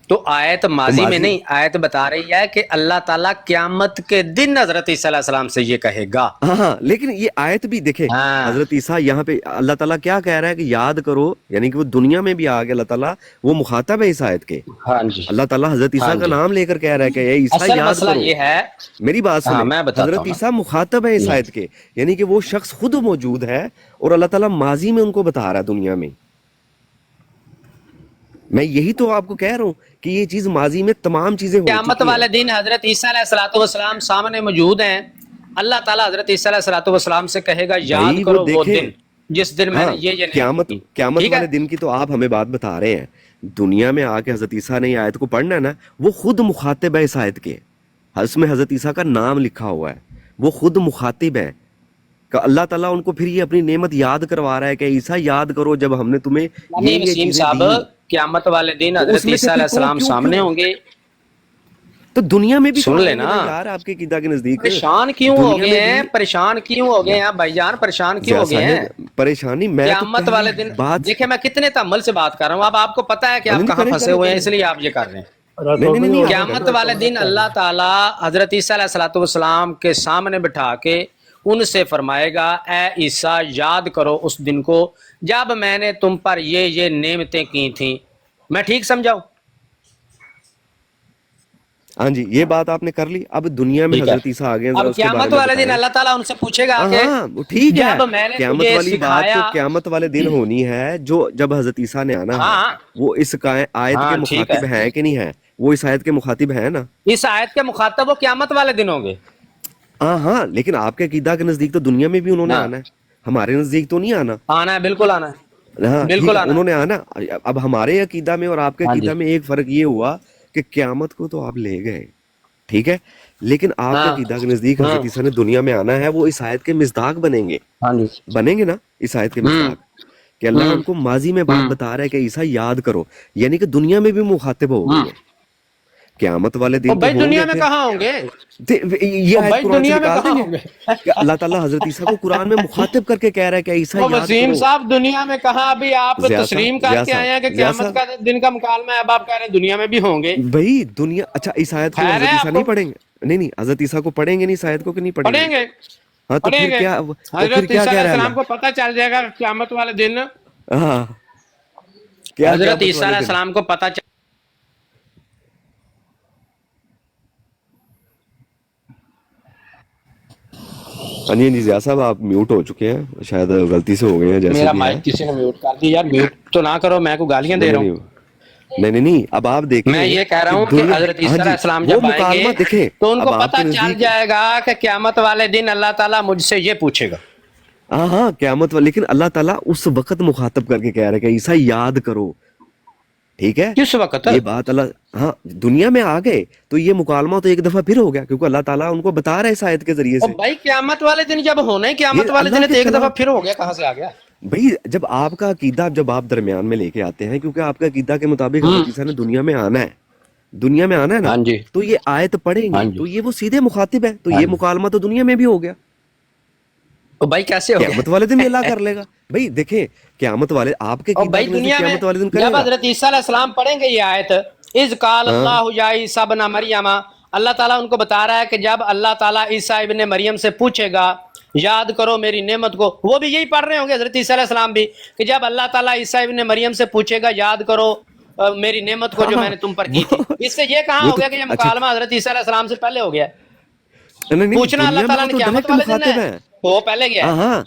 تو آیت ماضی میں نہیں، آیت بتا رہی ہے کہ اللہ تعالیٰ قیامت کے دن حضرت عیسیٰ علیہ السلام سے یہ کہے گا. ہاں لیکن یہ آیت بھی دیکھیں، ہاں حضرت عیسیٰ یہاں پہ اللہ تعالیٰ کیا کہہ رہا ہے کہ یاد کرو، یعنی کہ وہ دنیا میں بھی آ گیا، اللہ تعالیٰ وہ مخاطب ہے اس آیت کے. ہاں جی اللہ تعالیٰ حضرت ہاں عیسیٰ کا جی. نام لے کر کہہ رہا ہے کہ اے عیسیٰ اصل یاد مسئلہ کرو. یہ ہے، میری بات ہاں سنیں، میں بتاتا حضرت ہوں نا. عیسیٰ مخاطب ہے اس آیت کے، یعنی کہ وہ شخص خود موجود ہے اور اللہ تعالیٰ ماضی میں ان کو بتا رہا ہے دنیا میں. میں یہی تو آپ کو کہہ رہا ہوں کہ یہ چیز ماضی میں تمام چیزیں ہو قیامت چکی والے ہیں. دن حضرت عیسیٰ علیہ السلام سامنے موجود ہیں. اللہ تعالیٰ حضرت عیسیٰ علیہ السلام سے کہے گا یاد بھائی کرو وہ دیکھیں، دن جس دن میں ہاں نے یہ نہیں قیامت کی. قیامت ٹھیک ہے. والے دن کی تو آپ ہمیں بات بتا رہے ہیں. دنیا میں آ کے حضرت عیسیٰ نے یہ آیت کو پڑھنا ہے نا، وہ خود مخاطب ہے اس آیت کے، اس میں حضرت عیسیٰ کا نام لکھا ہوا ہے، وہ خود مخاطب ہے کہ اللہ تعالیٰ ان کو پھر یہ اپنی نعمت یاد کروا رہا ہے کہ عیسیٰ یاد کرو جب ہم نے تمہیں یعنی یہ وسیم چیزیں صاحب دی. قیامت والے دن تو اس حضرت میں سے عیسیٰ علیہ پھر کون السلام کیوں سامنے ہوں گے. تو دنیا میں بھی تو سن آئیں گے لینا، نا یار آپ کے عقیدہ کے نزدیک. پریشان کیوں ہو دنیا گئے میں ہیں، بھی پریشان کیوں ہو گئے ہیں بھائی جان، پریشان کیوں ہو گئے ہیں. صاحب پریشانی میں تو قیامت والے دن بات دیکھیں میں کتنے تحمل سے بات کر رہا ہوں، اب آپ کو پتا ہے کہ آپ نہیں کہاں کریں پھنسے کریں ہوئے ہیں، کریں. اس لیے آپ یہ کر رہے ہیں. نہیں نہیں نہیں قیامت والے دن اللہ تعالیٰ حضرت عیسیٰ علیہ السلام کے سامنے بٹھا کے ان سے فرمائے گا اے عیسیٰ یاد کرو اس دن کو جب میں نے تم پر یہ نعمتیں کی تھیں. میں ٹھیک سمجھاؤں؟ ہاں جی یہ بات آپ نے کر لی. اب دنیا میں ٹھیک ہے. حضرت عیسیٰ آ گئے، ذرا اب اس کے بارے قیامت میں والے دن بتائیں. اللہ تعالیٰ ان سے پوچھے گا کہ ہاں وہ ٹھیک ہے، جب میں نے قیامت تجھے والی بات تو سکھایا. قیامت والے دن ہونی ہے جو جب حضرت عیسیٰ نے آنا ہے. ہاں وہ اس آیت ہاں کے ٹھیک مخاطب ہے. ہیں کہ نہیں ہے؟ وہ اس آیت کے مخاطب ہیں نا. اس آیت کے مخاطب وہ قیامت والے دن ہوں گے. ہاں لیکن آپ کے عقیدہ کے نزدیک تو دنیا میں بھی انہوں نے ہاں. آنا ہے، ہمارے نزدیک تو نہیں آنا. آنا ہے، بالکل آنا ہے، ہاں ٹھیک بالکل ہے آنا انہوں نے آنا. اب ہمارے عقیدہ میں اور آپ کے ہاں جی. عقیدہ میں ایک فرق یہ ہوا کہ قیامت کو تو آپ لے گئے، ٹھیک ہے، لیکن آپ کے ہاں عقیدہ کے نزدیک ہاں حضرت عیسیٰ نے دنیا میں آنا ہے، وہ اس آیت کے مصداق بنیں گے. ہاں جی. بنیں گے نا اس آیت کے مصداق کہ اللہ ان کو ماضی میں بات بتا رہا ہے کہ عیسیٰ یاد کرو، یعنی کہ دنیا میں بھی مخاطب ہو گئی ہے. قیامت والے دن تو بھائی ہوں دنیا گے میں پھر. کہاں ہوں گے یہ آیت بھائی، قرآن سے دنیا میں نکال کہاں دیں ہوں گے گے؟ کہ اللہ تعالیٰ حضرت عیسیٰ کو قرآن میں مخاطب کر کے کہہ رہا ہے کہ عیسیٰ یاد وسیم کرو. صاحب دنیا میں کہاں، ابھی آپ ضیاء تسلیم صاحب، کر کے آئے ہیں کہ قیامت کا دن کا مکالمہ ہے، اب آپ کہہ رہے ہیں دنیا میں بھی ہوں گے. بھائی دنیا، اچھا اس آیت کو خیر حضرت ہے عیسیٰ آپ نہیں کو، پڑھیں گے؟ نہیں حضرت عیسیٰ کو پڑھیں گے نہیں اس آیت کو کہ نہیں پڑھیں پڑھیں گے ہاں تو پڑھیں پھر گے. کیا، حضرت کیا عیسیٰ کہہ علیہ رہا ہے السلام کو اللہ؟ پتہ چل جائے گا قیامت والے دن. ہاں کیا حضرت قیامت عیسیٰ والے علیہ دن؟ السلام کو پتہ چل ہاں جی ضیاء صاحب آپ میوٹ ہو چکے ہیں، شاید غلطی سے ہو گئے ہیں، جیسے میرا بھی ہے. مائک کسی نے میوٹ کر دیا. یار میوٹ تو نہ کرو، میں کو گالیاں دے رہا ہوں. نہیں اب آپ دیکھیں میں یہ کہہ رہا ہوں کہ حضرت عیسیٰ علیہ السلام وہ جب آئیں مکالمہ گے دیکھیں تو ان کو اب آپ پتہ کے چل نزدیک. جائے گا کہ قیامت والے دن اللہ تعالیٰ مجھ سے یہ پوچھے گا. ہاں قیامت والے، لیکن اللہ تعالیٰ اس وقت مخاطب کر کے کہہ رہا ہے کہ عیسیٰ یاد کرو، ٹھیک ہے. کس وقت؟ یہ بات اللہ، ہاں دنیا میں آ گئے تو یہ مکالمہ تو ایک دفعہ پھر ہو گیا، کیونکہ اللہ تعالیٰ ان کو بتا رہا ہے اس آیت کے ذریعے سے. بھائی قیامت والے دن جب ہونا ہے، قیامت یہ والے اللہ دن کے تو ایک کلام. دفعہ پھر ہو گیا، کہاں سے آ گیا؟ بھائی جب آپ کا عقیدہ، جب آپ درمیان میں لے کے آتے ہیں، کیونکہ آپ کا عقیدہ کے مطابق حضرت عیسیٰ نے دنیا میں آنا ہے، دنیا میں آنا ہے نا، ہاں جی. تو یہ آیت پڑھیں ہاں گے جی. تو یہ وہ سیدھے مخاطب ہے، تو یہ مکالمہ تو دنیا میں بھی ہو گیا. بھائی کیسے ہو گیا؟ قیامت والے دن بھی اللہ کر لے گا. بھائی دیکھیں قیامت والے آپ کے بھائی دنیا میں قیامت والے دن کرے جب گا. حضرت عیسیٰ علیہ السلام پڑھیں گے یہ آیت، اذ قال اللہ یا عیسیٰ ابن مریم، اللہ تعالیٰ ان کو بتا رہا ہے کہ جب اللہ تعالیٰ عیسیٰ ابن مریم سے پوچھے گا یاد کرو میری نعمت کو، وہ بھی یہی پڑھ رہے ہوں گے حضرت عیسیٰ علیہ السلام بھی، کہ جب اللہ تعالیٰ عیسیٰ ابن مریم سے پوچھے گا یاد کرو میری نعمت کو جو میں نے تم پر کی تھی. اس سے یہ کہاں ہو گیا کہ یہ مکالمہ حضرت عیسیٰ علیہ السلام سے پہلے ہو گیا؟ پوچھنا اللہ تعالیٰ نے قیامت والے دن ہے، وہ پہلے گیا ہے. ہاں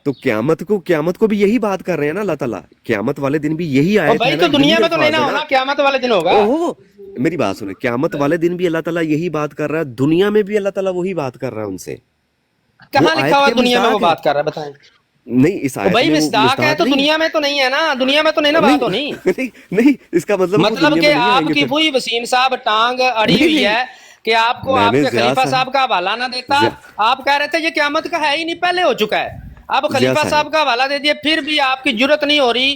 تو قیامت کو بھی یہی بات کر رہے ہیں نا اللہ تعالیٰ. قیامت والے دن بھی یہی آیت ہے بھائی نا، تو دنیا میں تو یہی نہیں الفاظ ہے ہونا، قیامت والے دن ہوگا. اوہ میری بات سنیں، قیامت والے دن بھی اللہ تعالیٰ یہی بات کر رہا ہے، دنیا میں بھی اللہ تعالیٰ وہی بات کر رہا ہے ان سے. کہاں لکھا ہوا آیت کے دنیا میں وہ مصداق ہے. بات کر رہا ہے؟ بتائیں. نہیں اس آیت بھائی میں وہ مصداق ہے تو نہیں. دنیا میں تو نہیں ہے نا، دنیا میں تو نہیں نا بات ہونی. نہیں اس کا مطلب وہ مطلب دنیا کہ میں نہیں آپ آئیں گے کی پھر. پوری وسیم صاحب ٹانگ اڑی ہوئی ہے کہ آپ کو میں آپ نے کے ضیاء خلیفہ صاحب- صاحب کا حوالہ نہ دیتا. آپ کہہ رہے تھے یہ قیامت کا ہے ہی نہیں، پہلے ہو چکا ہے. اب خلیفہ صاحب- صاحب کا حوالہ دے دیا، پھر بھی آپ کی جرت نہیں ہو رہی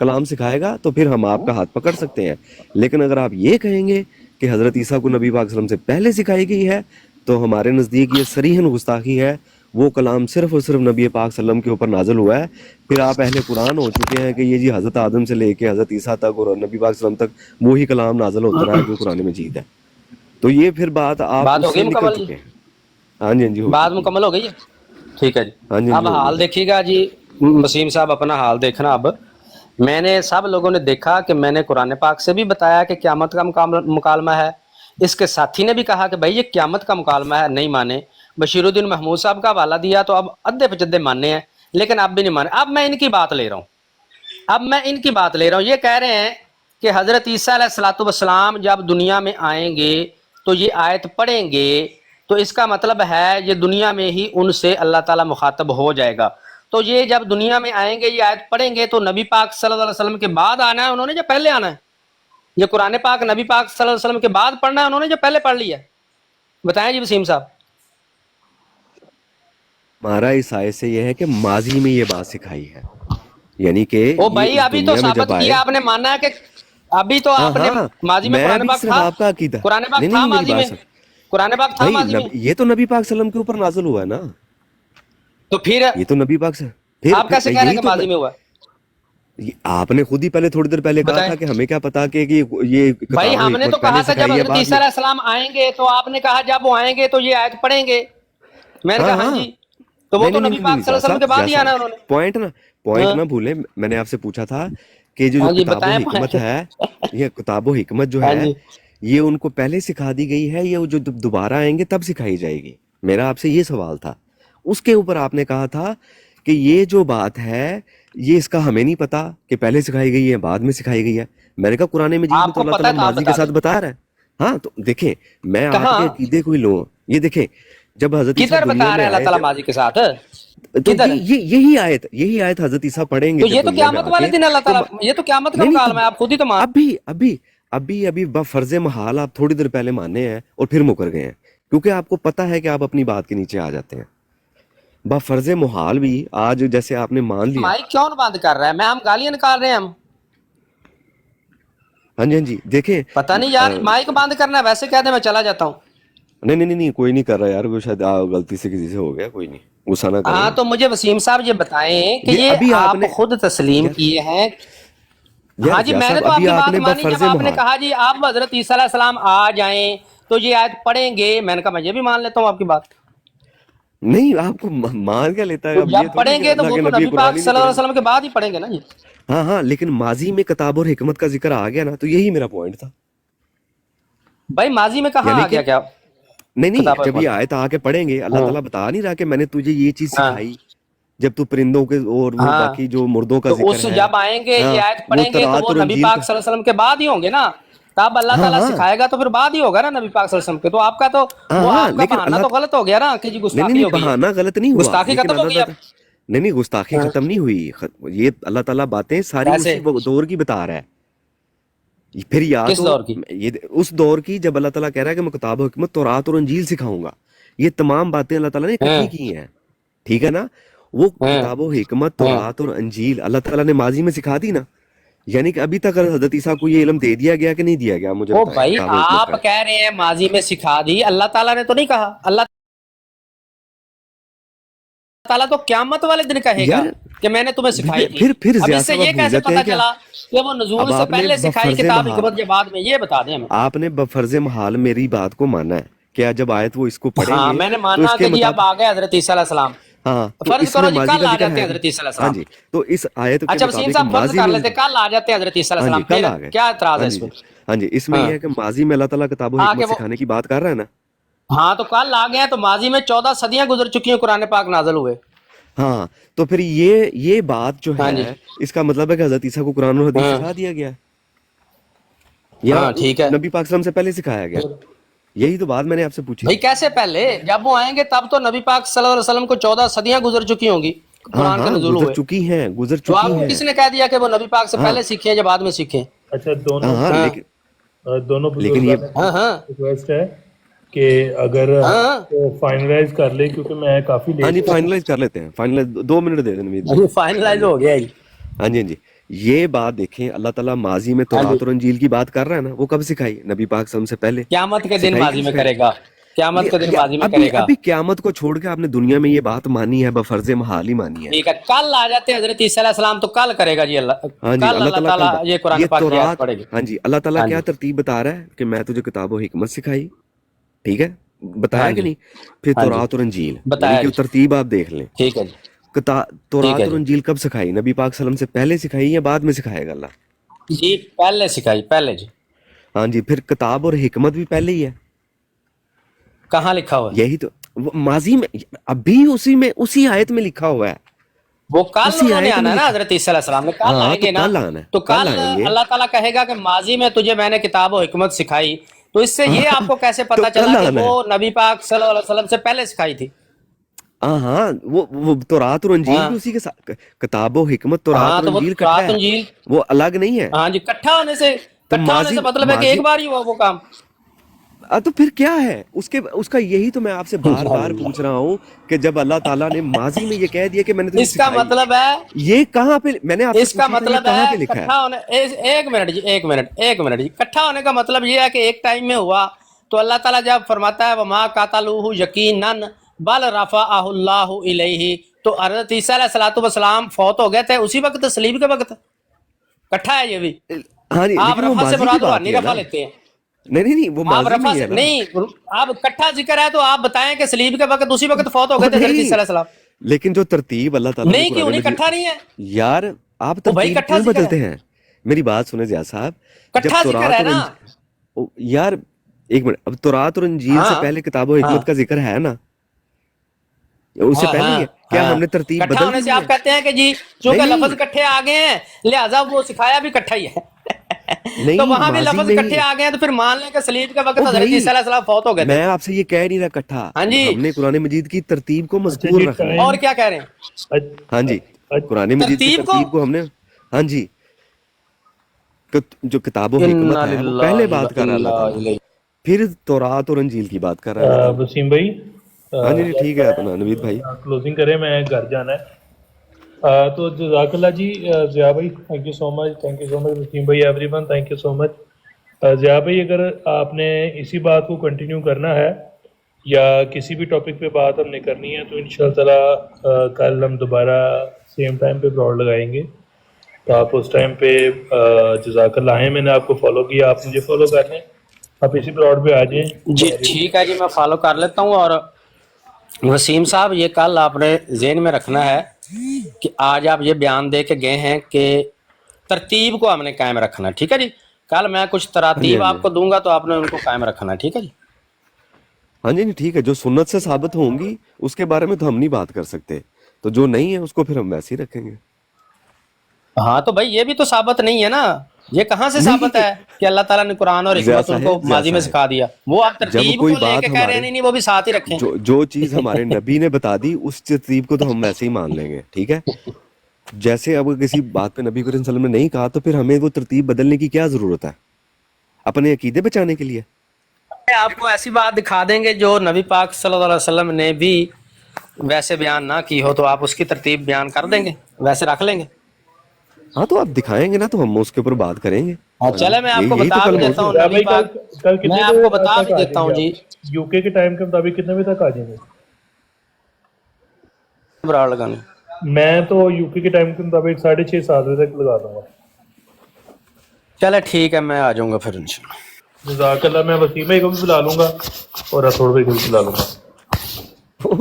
کلام سکھائے گا تو پھر ہم آپ کا ہاتھ پکڑ سکتے ہیں. لیکن اگر آپ یہ کہیں گے کہ حضرت عیسیٰ کو نبی پاک صلی اللہ علیہ وسلم سے پہلے سکھائی گئی ہے تو ہمارے نزدیک یہ صریحاً گستاخی ہے. وہ کلام صرف اور صرف نبی پاک صلی اللہ علیہ وسلم کے اوپر نازل ہوا ہے. پھر آپ اہل قرآن ہو چکے ہیں کہ یہ جی حضرت آدم سے لے کے حضرت عیسیٰ تک اور نبی پاک صلی اللہ علیہ وسلم تک وہی کلام نازل ہوتا رہا جو قرآن مجید ہے. تو یہ پھر بات آپ بات اس ہو سے گئی نکل مکمل چکے ہیں. ہاں جی ہاں جی بات مکمل ہو گئی ہے. ٹھیک ہے جی. ہاں جی اب حال دیکھیے گا جی وسیم صاحب اپنا حال دیکھنا. اب میں نے سب لوگوں نے دیکھا کہ میں نے قرآن پاک سے بھی بتایا کہ قیامت کا مکالمہ ہے. اس کے ساتھی نے بھی کہا کہ بھائی یہ قیامت کا مکالمہ ہے, نہیں مانے. بشیر الدین محمود صاحب کا حوالہ دیا تو اب ادھے پچدے ماننے ہیں, لیکن اب بھی نہیں مانے. اب میں ان کی بات لے رہا ہوں. یہ کہہ رہے ہیں کہ حضرت عیسیٰ علیہ الصلوۃ والسلام جب دنیا میں آئیں گے تو یہ آیت پڑھیں گے, تو اس کا مطلب ہے یہ دنیا میں ہی ان سے اللہ تعالیٰ مخاطب ہو جائے گا. تو یہ جب دنیا میں آئیں گے یہ آیت پڑھیں گے تو نبی پاک صلی اللہ علیہ وسلم کے بعد آنا ہے انہوں نے یا پہلے آنا ہے؟ یہ قرآن پاک نبی پاک صلی اللہ علیہ وسلم کے بعد پڑھنا ہے انہوں نے جو پہلے پڑھ لیا ہے؟ بتائیں جی وسیم صاحب. ہمارا اس آیت سے یہ ہے کہ ماضی میں یہ بات سکھائی ہے, یعنی کہ او بھائی ابھی تو ثابت کیا آپ نے, ماننا ہے کہ ابھی تو آپ نے ماضی میں قرآن پاک تھا, آپ کا عقیدہ قرآن پاک تھا ماضی میں, قرآن پاک تھا ماضی میں. یہ تو نبی پاک صلی اللہ علیہ وسلم کے اوپر نازل ہوا ہے نا, تو پھر یہ تو نبی پاک سے آپ کیسے کہہ رہے ہیں کہ ماضی میں ہوا؟ آپ نے خود ہی پہلے تھوڑی دیر پہلے کہا تھا کہ ہمیں کیا پتا کہ یہ بھائی ہم نے تو کہا تھا جب حضرت عیسیٰ علیہ السلام آئیں گے تو آپ نے کہا جب وہ آئیں گے تو یہ آیت پڑھیں گے. میں نے کہا ہاں جی, تو وہ تو نبی پاک صلی اللہ علیہ وسلم کے بعد ہی آنا انہوں نے. پوائنٹ نہ بھولیں, میں نے آپ سے پوچھا تھا کہ جو کتاب و حکمت ہے, یہ کتاب و حکمت جو ہے یہ ان کو پہلے سکھا دی گئی ہے یا جو دوبارہ آئیں گے تب سکھائی جائے گی؟ میرا آپ سے یہ سوال تھا. اس کے اوپر آپ نے کہا تھا کہ یہ جو بات ہے یہ اس کا ہمیں نہیں پتا کہ پہلے سکھائی گئی ہے بعد میں سکھائی گئی ہے. میں نے کہا قرآن مجید میں تو اللہ تعالیٰ ماضی کے ساتھ بتا رہا ہے. ہاں تو دیکھیں میں آپ کے عقیدے کو ہی لوں, یہ دیکھیں جب حضرت کدھر بتا رہے ہیں اللہ تعالیٰ ماضی کے ساتھ؟ یہی آیت حضرت عیسیٰ پڑھیں گے تو یہ تو قیامت والے دن اللہ تعالیٰ, یہ تو قیامت کا مکالمہ ہے, آپ خود ہی تو مان. ابھی بفرض محال آپ تھوڑی دیر پہلے مانے ہیں اور پھر مکر گئے ہیں, کیونکہ آپ کو پتا ہے کہ آپ اپنی بات کے نیچے آ جاتے ہیں. بفرض محال بھی آج جیسے آپ نے مان لیا. مائک کیوں بند کر رہا ہے؟ میں ہم گالیاں نکال رہے ہیں ہم. ہاں جی دیکھیں پتہ نہیں یار, مائک بند کرنا ہے ویسے کہہ دیں میں چلا جاتا ہوں. نہیں کوئی نہیں کر رہا یار, وہ شاید غلطی سے کسی سے ہو گیا, کوئی نہیں غصہ نہ کریں. ہاں تو مجھے وسیم صاحب یہ بتائیں کہ یہ آپ خود تسلیم کیے ہیں. ہاں جی میں نے تو آپ کی بات مانی جب آپ نے کہا جی آپ حضرت عیسیٰ علیہ السلام آ جائیں تو یہ آیت پڑھیں گے. میں نے کہا میں یہ بھی مان لیتا ہوں آپ کی بات. نہیں آپ کو مان کیا لیتا ہے, جب پڑھیں گے تو وہ تو نبی پاک صلی اللہ علیہ وسلم کے بعد ہی پڑھیں گے نا جی. ہاں لیکن ماضی میں کتاب اور حکمت کا ذکر آ گیا نا, تو یہی میرا پوائنٹ تھا. بھائی ماضی میں کہاں آ گیا کیا؟ نہیں جب یہ آیت آ کے پڑھیں گے اللہ تعالیٰ بتا نہیں رہا کہ میں نے تجھے یہ چیز سکھائی جب تو پرندوں کے اور وہ باقی جو مردوں کا ذکر ہے, جب آئیں گے یہ آیت پڑھیں گے تو وہ نبی پاک صلی اللہ علیہ وسلم کے بعد ہی ہوں گے نا. تب اللہ تعالیٰ سکھائے گا تو پھر بعد ہی ہوگا نا نبی پاک صلی اللہ علیہ وسلم کے. تو آپ کا تو بہانہ تو غلط ہو گیا نا کہ جی گستاخی ہو گئی. بہانہ غلط نہیں ہوا, گستاخی ختم ہو گئی. نہیں گستاخی ختم نہیں ہوئی, یہ اللہ تعالیٰ باتیں ساری اسی دور کی بتا رہا ہے. پھر یا تو اس دور کی جب اللہ تعالیٰ کہہ رہا ہے کہ میں کتاب و حکمت تورات اور انجیل سکھاؤں گا, یہ تمام باتیں اللہ تعالیٰ نے اکٹھی کی ہیں, ٹھیک ہے نا. وہ کتاب و حکمت تورات اور انجیل اللہ تعالیٰ نے ماضی میں سکھا دی نا, یعنی کہ ابھی تک حضرت عیسیٰ کو یہ علم دے دیا گیا کہ نہیں دیا گیا؟ مجھے بھائی آپ کہہ رہے ہیں ماضی میں سکھا دی, اللہ تعالیٰ نے تو نہیں کہا. اللہ تعالیٰ تو قیامت والے دن کہے گا کہ میں نے تمہیں سکھائی تھی. اب اس سے یہ کیسے پتا چلا کہ وہ نزول سے پہلے سکھائی کتاب حکمت کے بعد میں؟ یہ بتا دیں ہمیں. آپ نے بفرض محال میری بات کو مانا ہے کہ جب آیت وہ اس کو پڑھیں گے. میں نے مانا کہ جی اب آ گئے حضرت عیسیٰ علیہ السلام. فرض کرو جی کل آ جاتے ہیں حضرت عیسیٰ علیہ السلام. تو اس آیت اچھا وسیم صاحب فرض کر لیتے کل آ جاتے ہیں حضرت عیسیٰ علیہ السلام, کیا اعتراض ہے اس میں؟ ہاں جی اس میں یہ ہے کہ ماضی میں اللہ تعالیٰ کتاب و حکمت سکھانے کی بات کر رہا ہے نا. ہاں تو کل آ گئے تو ماضی میں 14 صدیاں گزر چکی ہیں قرآن پاک نازل ہوئے. ہاں تو پھر یہ بات جو ہے اس کا مطلب ہے کہ حضرت عیسیٰ کو قرآن اور حدیث سکھا دیا گیا یا ٹھیک ہے نبی پاک صلی اللہ علیہ وسلم سے پہلے سکھایا گیا؟ یہی تو بات میں نے آپ سے پوچھی. بھائی کیسے پہلے؟ جب وہ آئیں گے تب تو نبی پاک صلی اللہ علیہ وسلم کو 14 صدیاں گزر چکی ہوں گی قرآن کا نزول ہوئے. گزر چکی ہیں. تو آپ کو کس نے کہہ دیا کہ وہ نبی پاک سے پہلے سیکھیں یا بعد میں سیکھیں؟ اچھا دونوں لیکن یہ ریکویسٹ ہے کہ اگر فائنلائز کر لے, کیونکہ میں کافی ہاں جی فائنلائز کر لیتے ہیں. 2 منٹ دے دیں. فائنلائز ہو گیا جی. ہاں جی یہ بات دیکھیں اللہ تعالیٰ ماضی میں تورات اور انجیل کی بات کر رہا ہے نا, وہ کب سکھائی؟ نبی پاک صلی اللہ علیہ وسلم سے پہلے. قیامت کے دن سکھائی ماضی کس میں نے؟ کرے گا, قیامت کے دن ماضی میں کرے گا. ابھی قیامت کو چھوڑ کے آپ نے دنیا میں یہ بات مانی ہے, بفرض محال ہی مانی ہے. ٹھیک ہے, کل آ جاتے ہیں حضرت عیسیٰ علیہ السلام, تو کل کرے گا جی اللہ, ہاں جی, کل اللہ تعالیٰ یہ قرآن پاک کی آیت پڑھے گی. ہاں جی, اللہ تعالیٰ ہاں کیا جی. ترتیب بتا رہا ہے کہ میں تجھے کتاب و حکمت سکھائی, ٹھیک ہے, بتایا ہاں کہ جی. نہیں, پھر ہاں جی, تورات اور انجیل, بتایا یعنی جی. کہ ترتیب آپ دیکھ لیں. ٹھیک ہے جی, ٹھیک تورات ہے اور جی. انجیل کب سکھائی؟ نبی پاک صلی اللہ علیہ وسلم سے پہلے سکھائی یا بعد میں سکھائے گا اللہ؟ جی پہلے سکھائی, پہلے جی. ہاں جی, پھر کتاب اور حکمت بھی پہلے ہی ہے. کہاں لکھا ہوا ہے؟ یہی تو ماضی میں ابھی اسی آیت میں لکھا ہوا ہے. وہ کل اسی انہوں نے آیت آنا میں ہے نا, لکھا, حضرت عیسیٰ علیہ السلام نے کل ہاں آئیں تو گے نا, کل آنا ہے, تو کل کل آئیں گے. اللہ تعالیٰ کہے گا کہ ماضی میں تجھے میں نے کتاب و حکمت سکھائی, تو اس سے یہ آپ کو کیسے تو پتا کل چلا کہ آنا ہے. وہ نبی پاک صلی اللہ علیہ وسلم سے پہلے سکھائی تھی؟ ہاں, وہ تورات اور انجیل ہاں بھی اسی کے ساتھ, کتاب و حکمت تورات ہاں, اور تو وہ انجیل کٹھا رات ہے, انجیل, وہ الگ نہیں ہے. ہاں جی, کٹھا ہونے تو سے مطلب ہے کہ ایک بار ہی ہوا وہ کام. تو پھر کیا ہے اس کا؟ یہی تو میں آپ سے بار بار پوچھ رہا ہوں کہ جب اللہ تعالیٰ نے ماضی میں یہ کہہ دیا کہ میں نے تجھے اس کا سکھائی, مطلب ہے, یہ کہاں پہ, میں نے آپ سے اس کا پوچھا تھا یہ مطلب کہاں ہے پہ لکھا ہے؟ کٹھا ہونے, ایک منٹ جی, ایک منٹ جی, کٹھا ہونے کا مطلب یہ ہے کہ ایک ٹائم میں ہوا. تو اللہ تعالیٰ جب فرماتا ہے وما قاتلوہ یقیناً بل رفعہ اللہ الیہ, تو حضرت عیسیٰ علیہ الصلوۃ والسلام فوت ہو گئے تھے اسی وقت, صلیب کے وقت. کٹھا ہے یہ بھی. ہاں جی, آپ لیکن وہ رفع سے ماضی کی مراد بات روحانی ہی ہے رفع نا. لیتے ہیں, نہیں, وہ آپ ماضی میں رفع ہی سے ہے نا. نہیں, آپ کٹھا ذکر ہے تو آپ بتائیں کہ صلیب کے وقت اسی وقت فوت ہو گئے تھے حضرت عیسیٰ علیہ السلام. لیکن جو ترتیب اللہ تعالیٰ نے نہیں, کیوں قرآن نہیں, مجید, کٹھا نہیں ہے یار آپ وہ بھائی, ترتیب کٹھا کیوں ذکر ہے, بدلتے ہیں؟ میری بات سنیں ضیاء صاحب, جب کٹھا ذکر تورات ہے اور نا. یار ایک منٹ, اب تورات اور انجیل سے ہاں پہلے کتاب و ہاں حکمت کا ذکر ہے نا, اس سے ہاں پہلے ہی ہاں ہے. کیا ہاں, ہم نے ترتیب کٹھا بدل ہونے دی سے ہوئی آپ ہے؟ کہتے ہیں کہ جی نہیں چونکہ لفظ نہیں کٹھے آ گئے ہیں لہذا وہ سکھایا بھی کٹھا ہی ہے. تو نہیں, وہاں بھی ماضی لفظ میں کٹھے ہی. آ گئے ہیں, تو پھر مان لیں کہ صلیب کے وقت او حضرت بھائی, عیسیٰ علیہ السلام فوت ہو گئے تھے. میں آپ سے یہ کہہ نہیں رہا کٹھا, ہاں جی, ہم نے قرآن مجید کی ترتیب کو اچھا مذکور جی, رکھنا ہے. اور کیا کہہ رہے ہیں, ہاں جی, قرآن مجید کی ترتیب ترتیب کو ہم نے, ہاں جی, جو کتاب و حکمت انا ہے وہ للہ پہلے و بات کر رہا ہے اللہ انا تعالیٰ, الیہ. پھر تورات اور انجیل کی بات کر رہا ہے اللہ تعالیٰ. وسیم بھائی, ہاں جی ٹھیک ہے اپنا نوید بھائی. کلوزنگ کریں, میں گھر جانا ہے. تو جزاک اللہ جی. ضیاء بھائی thank you so much, thank you so much. Waseem بھائی, everyone thank you so much. Zia بھائی, اگر آپ نے اسی بات کو کنٹینیو کرنا ہے یا کسی بھی ٹاپک پہ بات ہم نے کرنی ہے, تو ان شاء اللہ تعالیٰ کل ہم دوبارہ سیم ٹائم پہ براڈ لگائیں گے. تو آپ اس ٹائم پہ جزاک اللہ ہیں, میں نے آپ کو فالو کیا, آپ مجھے فالو کر لیں, آپ اسی براڈ پہ آ جائیں. جی ٹھیک ہے جی, میں فالو کر لیتا ہوں. اور وسیم صاحب, یہ کل آپ نے ذہن میں رکھنا ہے کہ آج آپ یہ بیان دے کے گئے ہیں کہ ترتیب کو ہم نے قائم رکھنا ہے, ٹھیک ہے جی. کل میں کچھ ہاں جی, تراتیب ہاں جی, آپ کو دوں گا تو آپ نے ان کو قائم رکھنا ہے, ٹھیک ہے جی. ہاں جی ٹھیک ہے. جو سنت سے ثابت ہوں گی اس کے بارے میں تو ہم نہیں بات کر سکتے, تو جو نہیں ہے اس کو پھر ہم ویسے ہی رکھیں گے. ہاں تو بھائی یہ بھی تو ثابت نہیں ہے نا, یہ کہاں سے ثابت نہیں ہے کہ اللہ تعالیٰ نے قرآن اور ضیاء حکمت ان کو صاحب, ضیاء ماضی میں صاحب, سکھا دیا, وہ آپ جب ترتیب کوئی کو لے بات کے کہہ رہے ہیں ہمارے نہیں وہ بھی ساتھ ہی رکھیں. جو چیز ہمارے نبی نے بتا دی اس ترتیب کو تو ہم ویسے ہی مان لیں گے, ٹھیک ہے. جیسے اب کسی بات پہ نبی کریم صلی اللہ علیہ وسلم نے نہیں کہا تو پھر ہمیں وہ ترتیب بدلنے کی کیا ضرورت ہے اپنے عقیدے بچانے کے لیے؟ آپ کو ایسی بات دکھا دیں گے جو نبی پاک صلی اللہ علیہ وسلم نے بھی ویسے بیان نہ کی ہو, تو آپ اس کی ترتیب بیان کر دیں گے, ویسے رکھ لیں گے. ہاں تو آپ دکھائیں گے نا, تو ہم اس کے اوپر بات کریں گے. ہاں چلے, میں آپ کو یہی تو بتا کل بھی دیتا موضوع ہوں ہے. نبی بھائی, پاک, کل کتنے میں آپ کو بجے بتا تک بھی آ دیتا جائیں ہوں گے جی. آپ؟ یو کے کے ٹائم کے مطابق کتنے بجے تک آ جائیں گے؟ براڑ لگانی, میں تو یو کے ٹائم کے مطابق 6:30-7 بجے تک لگا دوں گا. چلے ٹھیک ہے, میں آ جاؤں گا پھر انشاءاللہ. جزاک اللہ. میں وسیم بھائی کو بھی بلا لوں گا اور اسود بھائی کو بھی بلا لوں گا.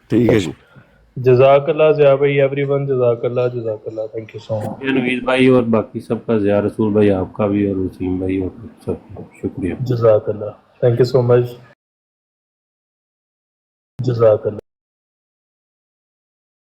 ٹھیک ہے جی. جزاک اللہ ضیاء بھائی, ایوری ون جزاک اللہ, جزاک اللہ, تھینک یو سو مچ. شکریہ نوید بھائی اور باقی سب کا, ضیاء رسول بھائی آپ کا بھی, اور وسیم بھائی اور سب کا شکریہ. جزاک اللہ, تھینک یو سو مچ. جزاک اللہ.